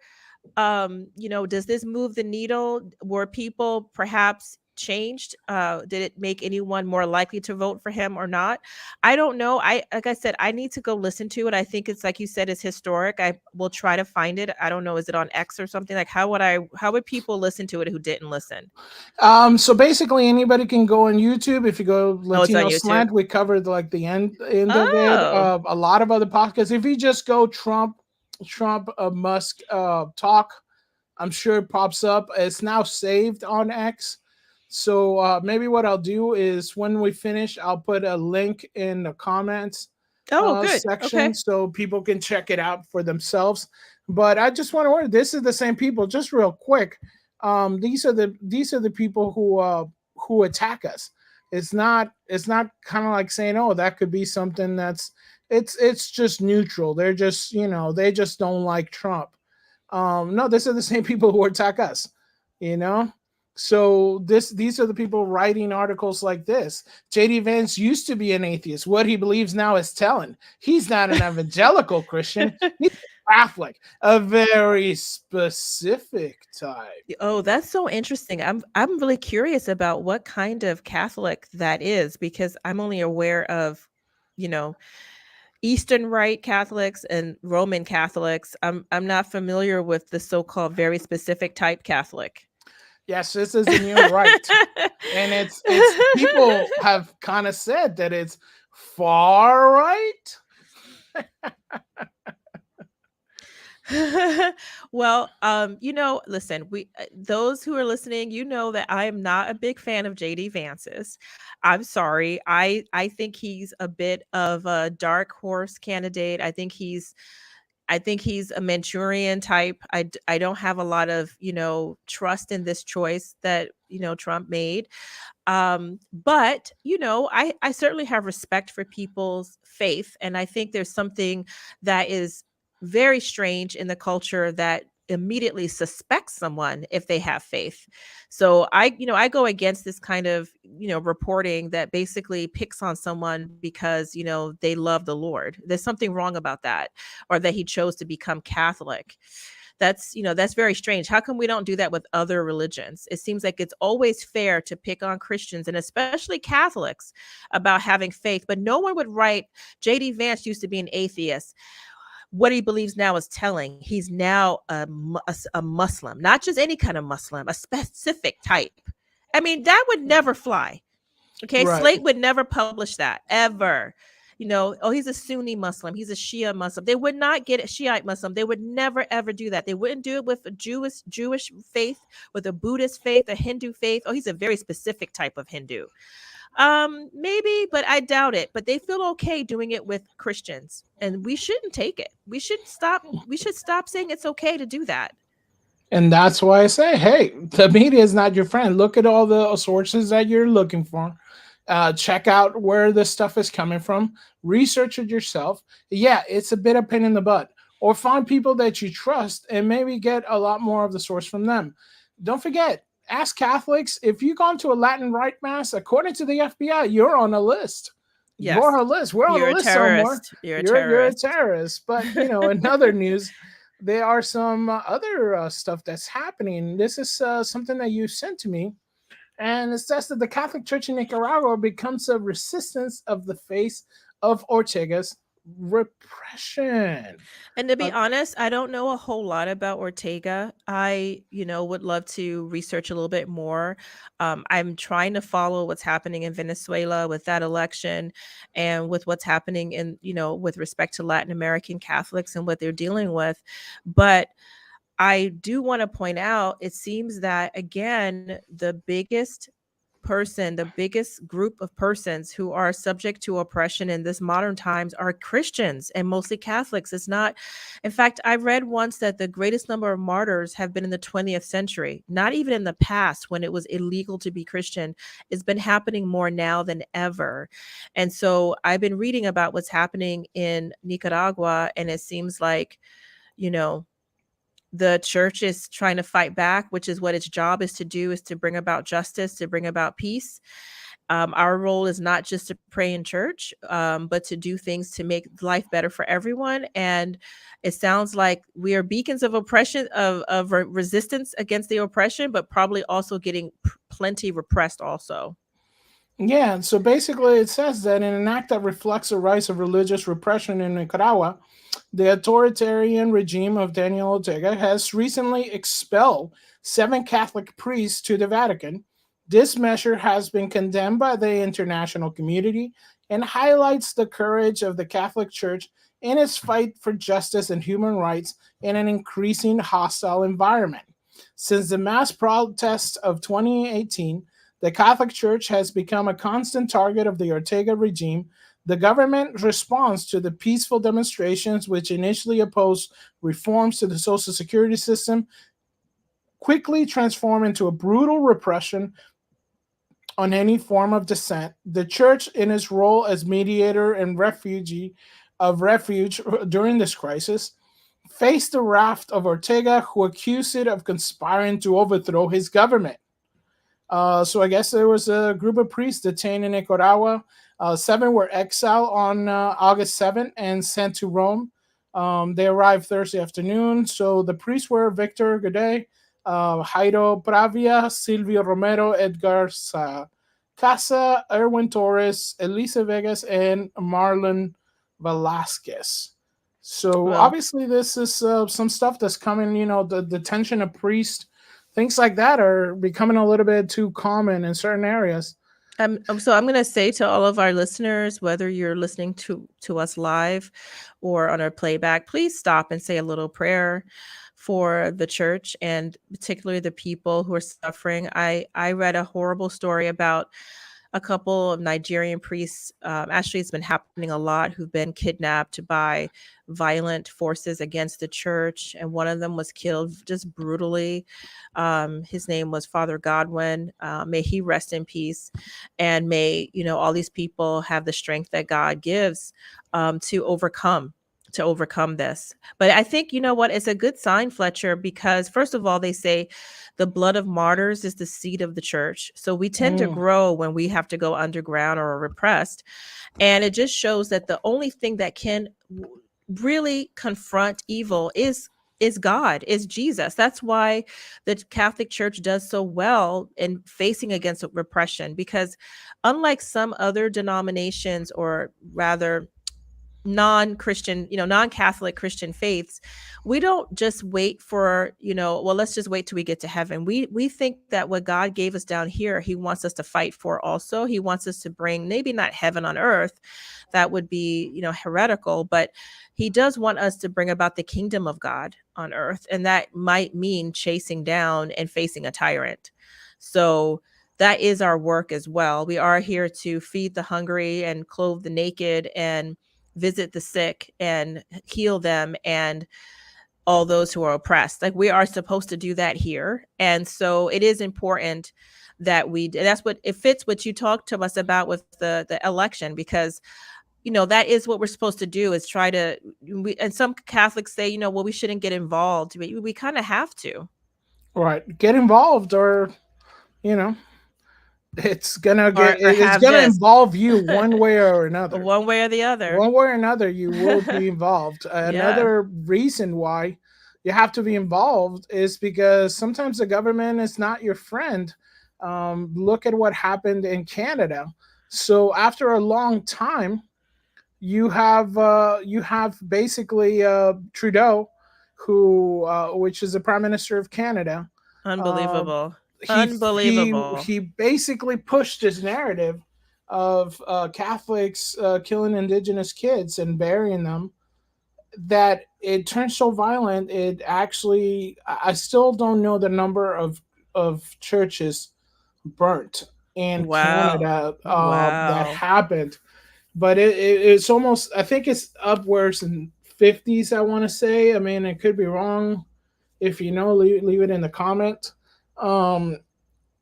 B: Does this move the needle? Were people perhaps changed? Did it make anyone more likely to vote for him or not? I don't know. I Like I said, I need to go listen to it. I think it's, like you said, is historic. I will try to find it. I don't know. Is it on X or something? Like, how would people listen to it who didn't listen?
A: So basically, anybody can go on YouTube. If you go
B: Oh, it's on
A: Latino
B: YouTube.
A: Slant, we covered like the end of it.
B: Oh,
A: A lot of other podcasts. If you just go Trump, Musk talk, I'm sure it pops up. It's now saved on X. So maybe what I'll do is when we finish, I'll put a link in the comments
B: oh, good.
A: section
B: Okay.
A: so people can check it out for themselves. But I just want to order. This is the same people. Just real quick, these are the people who attack us. It's not kind of like saying, oh, that could be something that's it's just neutral. They're just they just don't like Trump. No, these are the same people who attack us. You know. So these are the people writing articles like this. JD Vance used to be an atheist. What he believes now is telling. He's not an evangelical Christian. He's a Catholic, a very specific type.
B: Oh, that's so interesting. I'm really curious about what kind of Catholic that is because I'm only aware of, you know, Eastern Rite Catholics and Roman Catholics. I'm not familiar with the so-called very specific type Catholic.
A: Yes, this is the new right. And it's people have kind of said that it's far right.
B: Well, listen, we those who are listening, you know that I am not a big fan of JD Vance's. I'm sorry. I think he's a bit of a dark horse candidate. I think he's a Manchurian type. I don't have a lot of, trust in this choice that, Trump made. But, I certainly have respect for people's faith. And I think there's something that is very strange in the culture that immediately suspects someone if they have faith. So I go against this kind of, reporting that basically picks on someone because, they love the Lord. There's something wrong about that, or that he chose to become Catholic. That's very strange. How come we don't do that with other religions? It seems like it's always fair to pick on Christians and especially Catholics about having faith, but no one would write JD Vance used to be an atheist. What he believes now is telling. He's now a Muslim, not just any kind of Muslim, a specific type. I mean, that would never fly. Okay,
A: Right.
B: Slate would never publish that ever. Oh, he's a Sunni Muslim, he's a Shia Muslim. They would not get a Shiite Muslim. They would never ever do that. They wouldn't do it with a Jewish faith, with a Buddhist faith, a Hindu faith. Oh, he's a very specific type of Hindu. Maybe, but I doubt it. But they feel okay doing it with Christians, and we shouldn't take it. We should stop saying it's okay to do that.
A: And that's why I say, hey, the media is not your friend. Look at all the sources that you're looking for. Check out where this stuff is coming from. Research it yourself. Yeah, it's a bit of pain in the butt. Or find people that you trust and maybe get a lot more of the source from them. Don't forget, as Catholics, if you've gone to a Latin Rite Mass, according to the FBI, you're on a list. You're
B: Yes,
A: on a list. We're on
B: you're
A: a
B: a
A: list somewhere.
B: terrorist. You're a
A: You're a
B: terrorist.
A: terrorist. But, in other news, there are some other stuff that's happening. This is something that you sent to me. And it says that the Catholic Church in Nicaragua becomes a resistance of the face of Ortega's repression.
B: And to be
A: Uh,
B: honest, I don't know a whole lot about Ortega. I, would love to research a little bit more. I'm trying to follow what's happening in Venezuela with that election and with what's happening in, with respect to Latin American Catholics and what they're dealing with. But I do want to point out, it seems that again, the biggest group of persons who are subject to oppression in this modern times are Christians and mostly Catholics. It's not, in fact, I read once that the greatest number of martyrs have been in the 20th century, not even in the past when it was illegal to be Christian. It's been happening more now than ever. And so I've been reading about what's happening in Nicaragua, and it seems like, you know, the church is trying to fight back, which is what its job is to do, is to bring about justice, to bring about peace. Our role is not just to pray in church, but to do things to make life better for everyone. And it sounds like we are beacons of oppression, of resistance against the oppression, but probably also getting plenty repressed also.
A: yeah, so basically it says that in an act that reflects the rise of religious repression in Nicaragua, the authoritarian regime of Daniel Ortega has recently expelled 7 Catholic priests to the Vatican. This measure has been condemned by the international community and highlights the courage of the Catholic Church in its fight for justice and human rights in an increasing hostile environment. Since the mass protests of 2018, the Catholic Church has become a constant target of the Ortega regime. The government response to the peaceful demonstrations, which initially opposed reforms to the Social Security system, quickly transformed into a brutal repression on any form of dissent. The church, in its role as mediator and refuge during this crisis, faced the wrath of Ortega, who accused it of conspiring to overthrow his government. So I guess there was a group of priests detained in Nicaragua. 7 were exiled on August 7th and sent to Rome. They arrived Thursday afternoon. So the priests were Victor Gade, Jairo Pravia, Silvio Romero, Edgar Casa, Erwin Torres, Elisa Vegas, and Marlon Velasquez. So
B: Well,
A: obviously, this is some stuff that's coming. The detention of priests, things like that are becoming a little bit too common in certain areas.
B: so I'm going to say to all of our listeners, whether you're listening to us live or on our playback, please stop and say a little prayer for the church and particularly the people who are suffering. I read a horrible story about a couple of Nigerian priests. Actually, it's been happening a lot, who've been kidnapped by violent forces against the church, and one of them was killed just brutally. His name was Father Godwin. May he rest in peace, and may all these people have the strength that God gives to overcome this. But I think, what, it's a good sign, Fletcher, because first of all, they say the blood of martyrs is the seed of the church. So we tend to
A: Mm.
B: grow when we have to go underground or are repressed. And it just shows that the only thing that can really confront evil is God, is Jesus. That's why the Catholic Church does so well in facing against repression, because unlike some other denominations, or rather non-Christian, non-Catholic Christian faiths, we don't just wait for, well, let's just wait till we get to heaven. We think that what God gave us down here, he wants us to fight for also. He wants us to bring maybe not heaven on earth. That would be, heretical, but he does want us to bring about the kingdom of God on earth. And that might mean chasing down and facing a tyrant. So that is our work as well. We are here to feed the hungry and clothe the naked and visit the sick and heal them and all those who are oppressed. Like, we are supposed to do that here. And so it is important that that's what it fits what you talked to us about with the election, because that is what we're supposed to do, is try to, and some Catholics say, well, we shouldn't get involved. We kind of have to.
A: Right. Get involved, or you know,
B: Or
A: it's
B: have
A: gonna
B: this
A: involve you one way or another.
B: one way or the other.
A: One way or another, you will be involved.
B: Yeah.
A: Another reason why you have to be involved is because sometimes the government is not your friend. Look at what happened in Canada. So after a long time, you have basically Trudeau, who which is the Prime Minister of Canada. Uh,
B: Unbelievable. Unbelievable.
A: he basically pushed this narrative of Catholics killing Indigenous kids and burying them, that it turned so violent. It actually, I still don't know the number of churches burnt in
B: Wow.
A: Canada that
B: Wow.
A: happened, but it's almost, I think it's upwards in 50s, I want to say. I mean, it could be wrong. If you know, leave it in the comment. Um,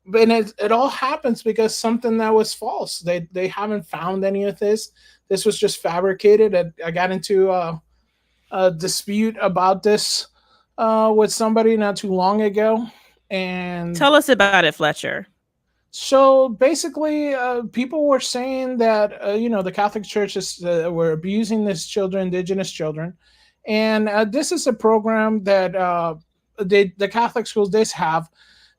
A: but it all happens because something that was false. They haven't found any of this. This was just fabricated. I got into a dispute about this with somebody not too long ago, and
B: Tell us about it, Fletcher.
A: so basically, people were saying that the Catholic churches were abusing these children, indigenous children, and this is a program that the Catholic schools did have.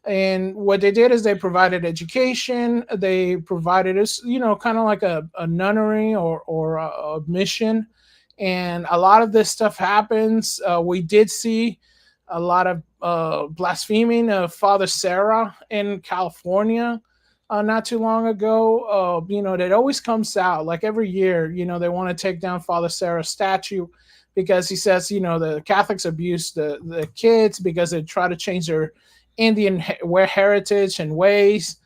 A: And what they did is they provided education. They provided us, kind of like a nunnery or a mission. And a lot of this stuff happens. We did see a lot of blaspheming of Father Sarah in California not too long ago. That always comes out like every year. They want to take down Father Sarah's statue because he says, the Catholics abuse the kids because they try to change their Indian heritage and ways.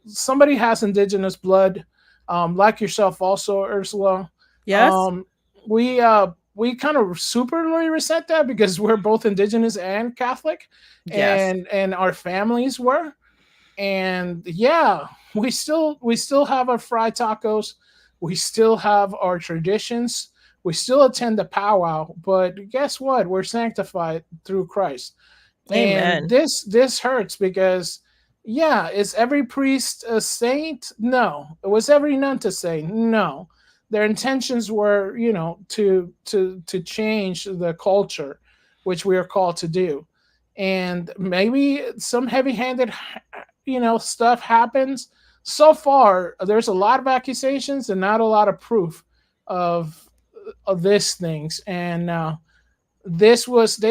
A: Somebody has indigenous blood, like yourself also, Ursula.
B: Yes?
A: Um, we kind of superly resent that because we're both indigenous and Catholic,
B: Yes.
A: and our families were. And yeah, we still have our fried tacos, we still have our traditions, we still attend the powwow, but guess what? We're sanctified through Christ. And
B: Amen.
A: this hurts because, yeah, is every priest a saint? No. Was every nun a saint? No. Their intentions were, to change the culture, which we are called to do. And maybe some heavy-handed, stuff happens. So far, there's a lot of accusations and not a lot of proof of this things. And they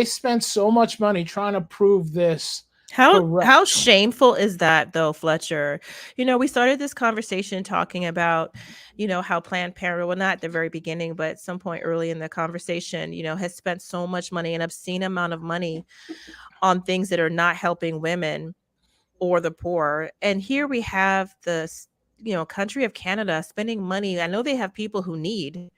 A: spent so much money trying to prove this
B: How
A: correct.
B: shameful is that though, Fletcher? We started this conversation talking about, how Planned Parenthood, well, not at the very beginning, but at some point early in the conversation, has spent so much money, an obscene amount of money on things that are not helping women or the poor. And here we have this, country of Canada spending money. I know they have people who need,
A: Oh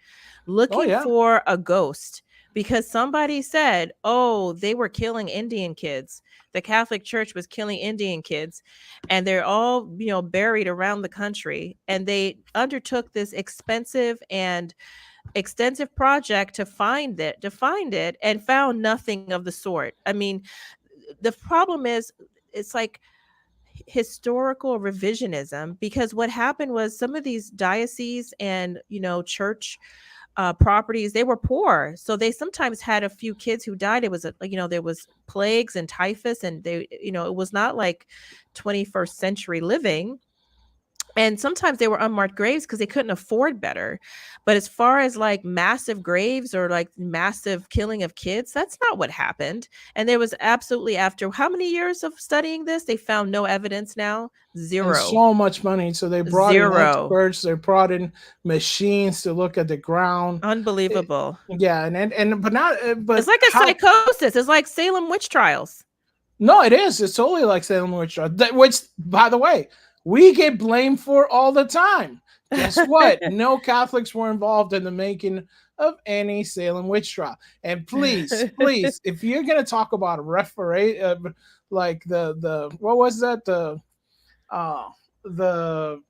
B: looking
A: yeah.
B: for a ghost because somebody said, oh, they were killing Indian kids. The Catholic Church was killing Indian kids, and they're all, buried around the country. And they undertook this expensive and extensive project to find it, and found nothing of the sort. I mean, the problem is, it's like historical revisionism, because what happened was some of these dioceses and, church properties, they were poor, so they sometimes had a few kids who died. It was there was plagues and typhus, and it was not like 21st century living. And sometimes they were unmarked graves because they couldn't afford better. But as far as like massive graves or like massive killing of kids, that's not what happened. And there was absolutely, after how many years of studying this, they found no evidence now.
A: And
B: Zero.
A: so much money. So they brought in
B: Zero.
A: experts, they brought in machines to look at the ground. It-
B: Unbelievable.
A: yeah, and but not
B: It's
A: but
B: like a
A: how
B: psychosis. It's like Salem witch trials.
A: no, it is. It's totally like Salem witch trials. Which, by the way, we get blamed for all the time. Guess what? No Catholics were involved in the making of any Salem witch trial. And please, please, if you're gonna talk about a referee, like the what was that uh the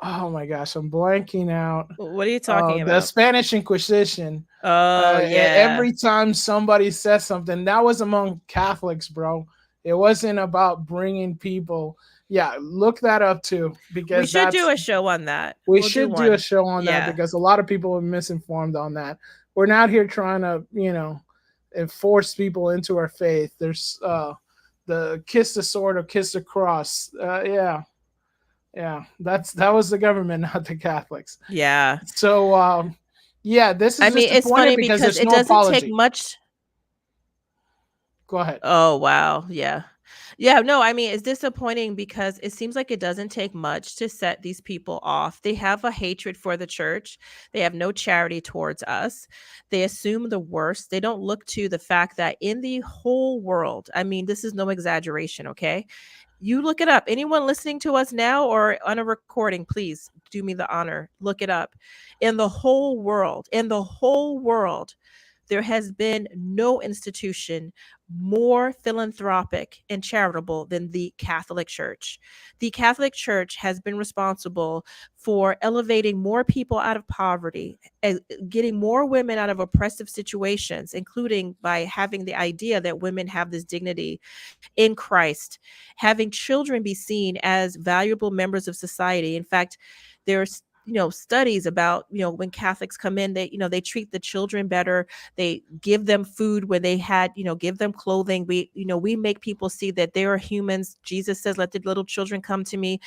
A: oh my gosh, I'm blanking out.
B: What are you talking
A: The
B: about?
A: Spanish Inquisition.
B: Oh, yeah.
A: Every time somebody says something, that was among Catholics, bro. It wasn't about bringing people. Yeah, look that up too,
B: We
A: because
B: should do
A: that's
B: a show on that.
A: we
B: We'll do
A: should do a
B: one.
A: show on that
B: Yeah.
A: because a lot of people are misinformed on that. We're not here trying to, force people into our faith. There's the kiss the sword or kiss the cross. Yeah. Yeah, that was the government, not the Catholics.
B: Yeah.
A: So yeah, this
B: I
A: is
B: mean, it's
A: disappointing
B: funny
A: because
B: because
A: there's
B: it
A: no
B: doesn't take
A: apology.
B: much.
A: Go ahead.
B: Oh, wow. Yeah. Yeah, no, I mean, it's disappointing because it seems like it doesn't take much to set these people off. They have a hatred for the church. They have no charity towards us. They assume the worst. They don't look to the fact that in the whole world, I mean, this is no exaggeration, okay? You look it up. Anyone listening to us now or on a recording, please do me the honor. Look it up. In the whole world, there has been no institution more philanthropic and charitable than the Catholic Church. The Catholic Church has been responsible for elevating more people out of poverty, getting more women out of oppressive situations, including by having the idea that women have this dignity in Christ, having children be seen as valuable members of society. In fact, there's studies about when Catholics come in, they treat the children better, they give them food when they had give them clothing. We make people see that they are humans. Jesus says, let the little children come to me.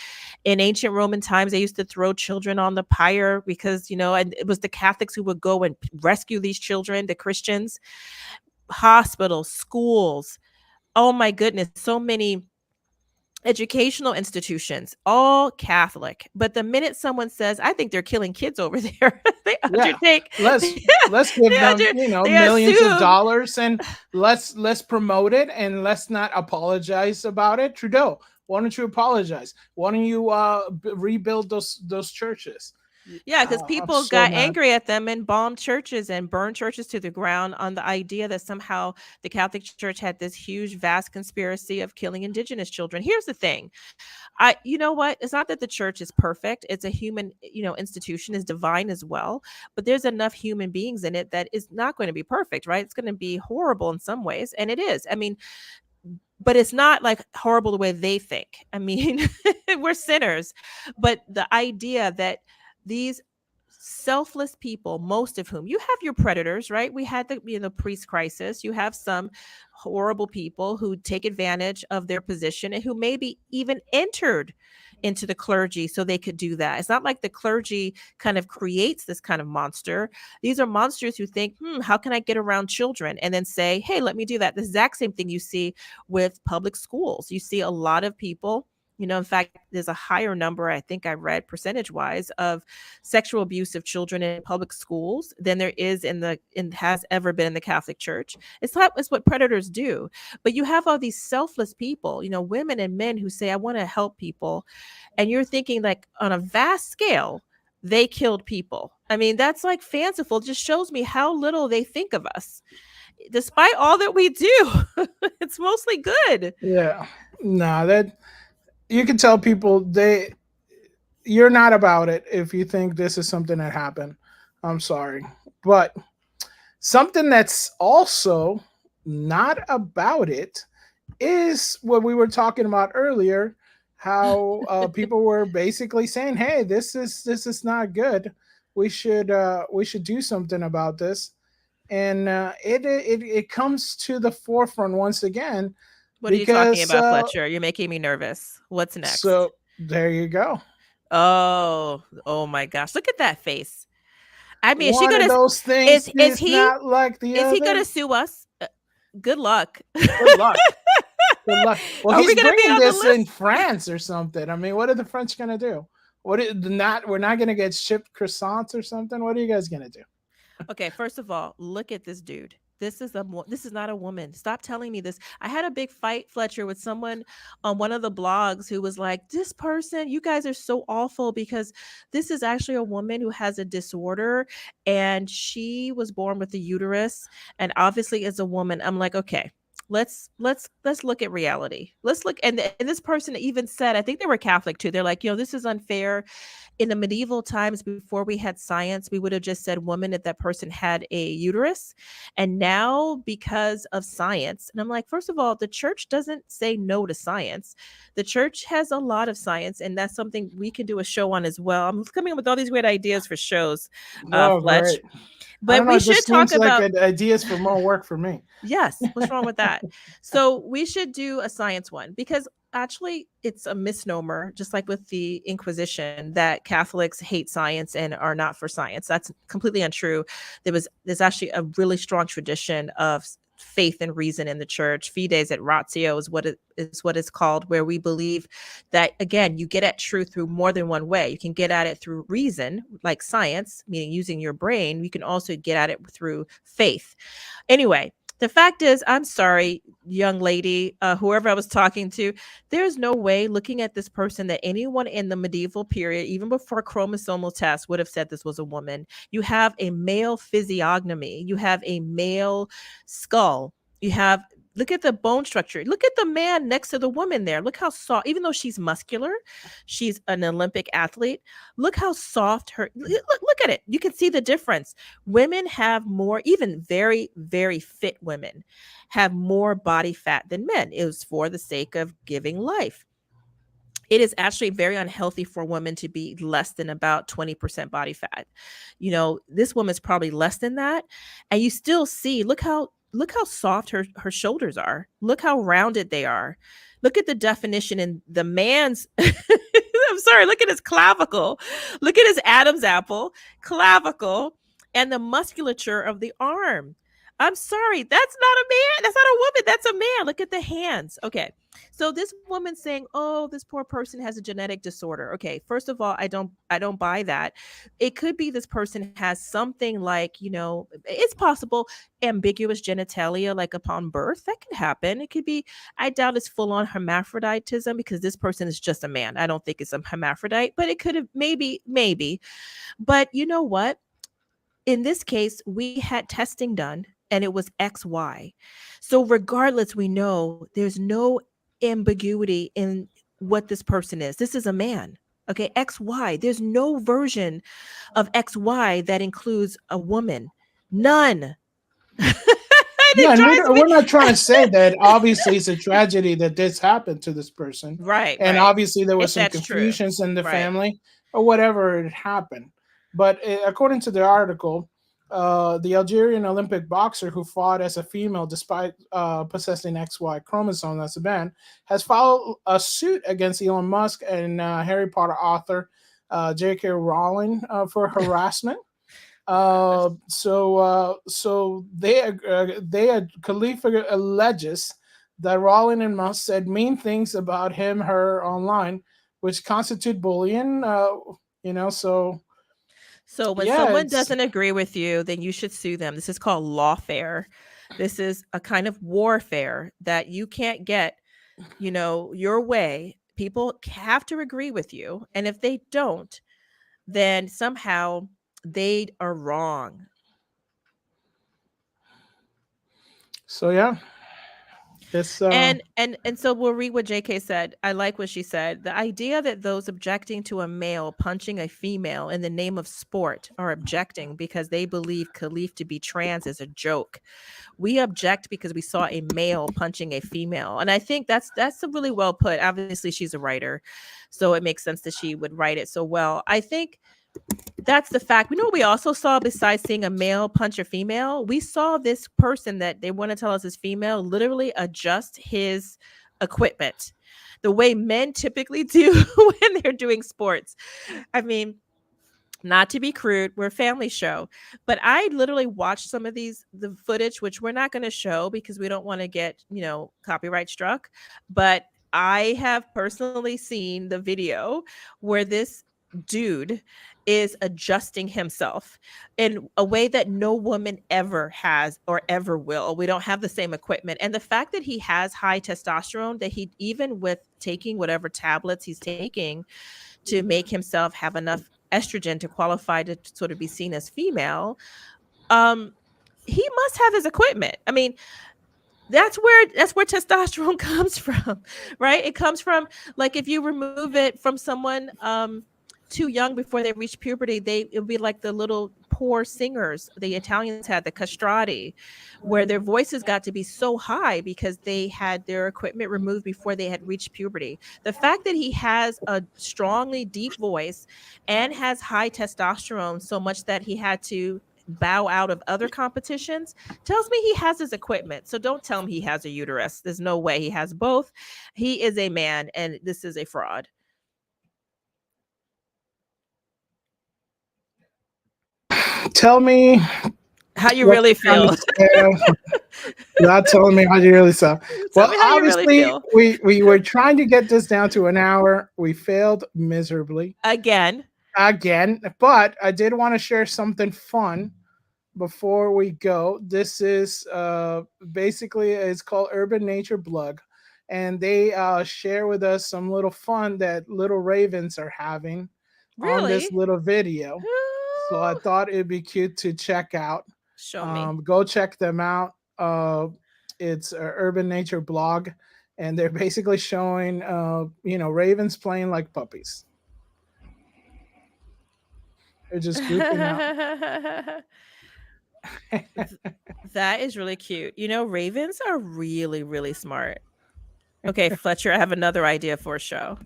B: In ancient Roman times, they used to throw children on the pyre because and it was the Catholics who would go and rescue these children, the Christians. Hospitals, schools, oh my goodness, so many educational institutions, all Catholic. But the minute someone says, I think they're killing kids over there, they
A: Yeah,
B: undertake.
A: let's give
B: they,
A: them,
B: under, they
A: millions of
B: assume.
A: dollars, and let's promote it, and let's not apologize about it. Trudeau, why don't you apologize? Why don't you rebuild those churches?
B: Yeah, because
A: I'm
B: people
A: so
B: got
A: mad.
B: angry at them and bombed churches and burned churches to the ground on the idea that somehow the Catholic Church had this huge, vast conspiracy of killing indigenous children. Here's the thing. You know what? It's not that the church is perfect. It's a human, institution, is divine as well. But there's enough human beings in it that is not going to be perfect, right? It's going to be horrible in some ways. And it is. I mean, but it's not like horrible the way they think. I mean, we're sinners. But the idea that these selfless people, most of whom, you have your predators, right? We had the priest crisis. You have some horrible people who take advantage of their position and who maybe even entered into the clergy so they could do that. It's not like the clergy kind of creates this kind of monster. These are monsters who think, how can I get around children? And then say, hey, let me do that. The exact same thing you see with public schools. You see a lot of people, in fact, there's a higher number, I think I read percentage wise, of sexual abuse of children in public schools than there is has ever been in the Catholic Church. It's what predators do. But you have all these selfless people, women and men who say, I want to help people. And you're thinking like on a vast scale, they killed people. I mean, that's like fanciful. It just shows me how little they think of us. Despite all that we do, it's mostly good.
A: Yeah, no, that you can tell people you're not about it if you think this is something that happened. I'm sorry, but something that's also not about it is what we were talking about earlier. How people were basically saying, "Hey, this is not good. We should do something about this." And it comes to the forefront once again
B: What are you talking
A: because
B: about, Fletcher? You're making me nervous. What's next?
A: so there you go.
B: Oh my gosh. Look at that face. I mean,
A: One of those things
B: is
A: is
B: he
A: not like the
B: is he
A: other.
B: gonna sue us? Good luck.
A: Good luck. Good luck. Well,
B: Are we
A: he's
B: gonna be
A: bringing
B: on the
A: this in
B: list?
A: France or something. I mean, what are the French gonna do? We're not gonna get shipped croissants or something. What are you guys gonna do?
B: Okay, first of all, look at this dude. This is not a woman. Stop telling me this. I had a big fight, Fletcher, with someone on one of the blogs who was like, "This person, you guys are so awful because this is actually a woman who has a disorder and she was born with a uterus and obviously is a woman." I'm like, "Okay, let's look at reality. Let's look." And this person even said, I think they were Catholic too. They're like, "This is unfair. In the medieval times before we had science, we would have just said woman if that person had a uterus. And now because of science," and I'm like, first of all, the church doesn't say no to science. The church has a lot of science, and that's something we can do a show on as well. I'm coming up with all these great ideas for shows,
A: Oh,
B: Fletch.
A: great. I
B: But
A: don't know.
B: we
A: It
B: should
A: just
B: talk
A: seems like
B: about.
A: an ideas for more work for me.
B: Yes, what's wrong with that? So we should do a science one because actually, it's a misnomer, just like with the Inquisition, that Catholics hate science and are not for science. That's completely untrue. There's actually a really strong tradition of faith and reason in the church. Fides et ratio is what it's called, where we believe that, again, you get at truth through more than one way. You can get at it through reason, like science, meaning using your brain. You can also get at it through faith. Anyway, the fact is, I'm sorry, young lady, whoever I was talking to, there's no way, looking at this person, that anyone in the medieval period, even before chromosomal tests, would have said this was a woman. You have a male physiognomy, you have a male skull, you have, look at the bone structure. Look at the man next to the woman there. Look how soft, even though she's muscular, she's an Olympic athlete. Look how soft look at it. You can see the difference. Women have more, even very, very fit women have more body fat than men. It was for the sake of giving life. It is actually very unhealthy for women to be less than about 20% body fat. You know, this woman's probably less than that. And you still see, look how soft her shoulders are. Look how rounded they are. Look at the definition in the man's I'm sorry, look at his clavicle. Look at his Adam's apple, clavicle, and the musculature of the arm. I'm sorry, that's not a man. That's not a woman. That's a man. Look at the hands. Okay. So this woman saying, "Oh, this poor person has a genetic disorder." Okay, first of all, I don't buy that. It could be this person has something like, it's possible, ambiguous genitalia, like upon birth. That could happen. It could be, I doubt it's full on hermaphroditism, because this person is just a man. I don't think it's a hermaphrodite, but it could have, maybe. But you know what? In this case, we had testing done and it was XY. So regardless, we know there's no ambiguity in what this person is. This is a man. Okay, XY. There's no version of XY that includes a woman. None.
A: Yeah, and we're not trying to say that obviously it's a tragedy that this happened to this person.
B: Right.
A: And obviously there was
B: If
A: some
B: that's
A: confusions
B: true.
A: in the
B: Right.
A: family or whatever it happened. But according to the article, the Algerian Olympic boxer who fought as a female despite possessing XY chromosome as a man has filed a suit against Elon Musk and Harry Potter author J.K. Rowling for harassment. So Khalifa alleges that Rowling and Musk said mean things about him, her online, which constitute bullying.
B: So when someone doesn't agree with you, then you should sue them. This is called lawfare. This is a kind of warfare that you can't get, your way. People have to agree with you. And if they don't, then somehow they are wrong.
A: So yeah. This,
B: and so we'll read what JK said. I like what she said. The idea that those objecting to a male punching a female in the name of sport are objecting because they believe Khalif to be trans is a joke. We object because we saw a male punching a female. And I think that's really well put. Obviously, she's a writer, so it makes sense that she would write it so well. I think that's the fact. We know we also saw, besides seeing a male punch a female, we saw this person that they want to tell us is female literally adjust his equipment the way men typically do when they're doing sports. I mean, not to be crude, we're a family show, but I literally watched some of the footage, which we're not going to show because we don't want to get, copyright struck. But I have personally seen the video where this dude is adjusting himself in a way that no woman ever has or ever will. We don't have the same equipment. And the fact that he has high testosterone, that he, even with taking whatever tablets he's taking to make himself have enough estrogen to qualify to sort of be seen as female, he must have his equipment. I mean, that's where testosterone comes from, right? It comes from, like, if you remove it from someone too young before they reach puberty, it would be like the little poor singers the Italians had, the castrati, where their voices got to be so high because they had their equipment removed before they had reached puberty. The fact that he has a strongly deep voice and has high testosterone so much that he had to bow out of other competitions tells me he has his equipment. So don't tell me he has a uterus. There's no way he has both. He is a man, and this is a fraud.
A: Tell me
B: how you
A: what
B: really
A: you're trying
B: feel.
A: to say. Not telling me how you really feel.
B: Tell
A: Well,
B: me how you really
A: obviously,
B: feel.
A: we were trying to get this down to an hour. We failed miserably
B: Again.
A: but I did want to share something fun before we go. This is basically, it's called Urban Nature Blog, and they share with us some little fun that little ravens are having on this
B: Really?
A: little video. So I
B: Ooh.
A: thought it'd be cute to check out.
B: Show me.
A: Go check them out. It's an Urban Nature Blog, and they're basically showing ravens playing like puppies. They're just goofing out.
B: That is really cute. You know, ravens are really, really smart. Okay, Fletcher, I have another idea for a show.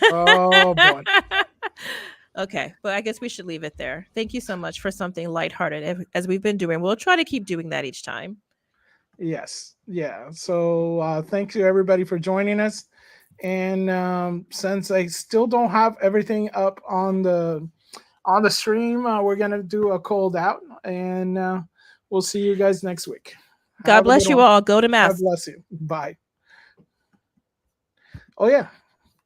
A: Oh boy.
B: Okay, but I guess we should leave it there. Thank you so much for something lighthearted as we've been doing. We'll try to keep doing that each time.
A: Yes. Yeah. So thank you everybody for joining us. And since I still don't have everything up on the stream, we're gonna do a cold out, and we'll see you guys next week.
B: God bless you all. Go to mass.
A: God bless you. Bye. Oh yeah.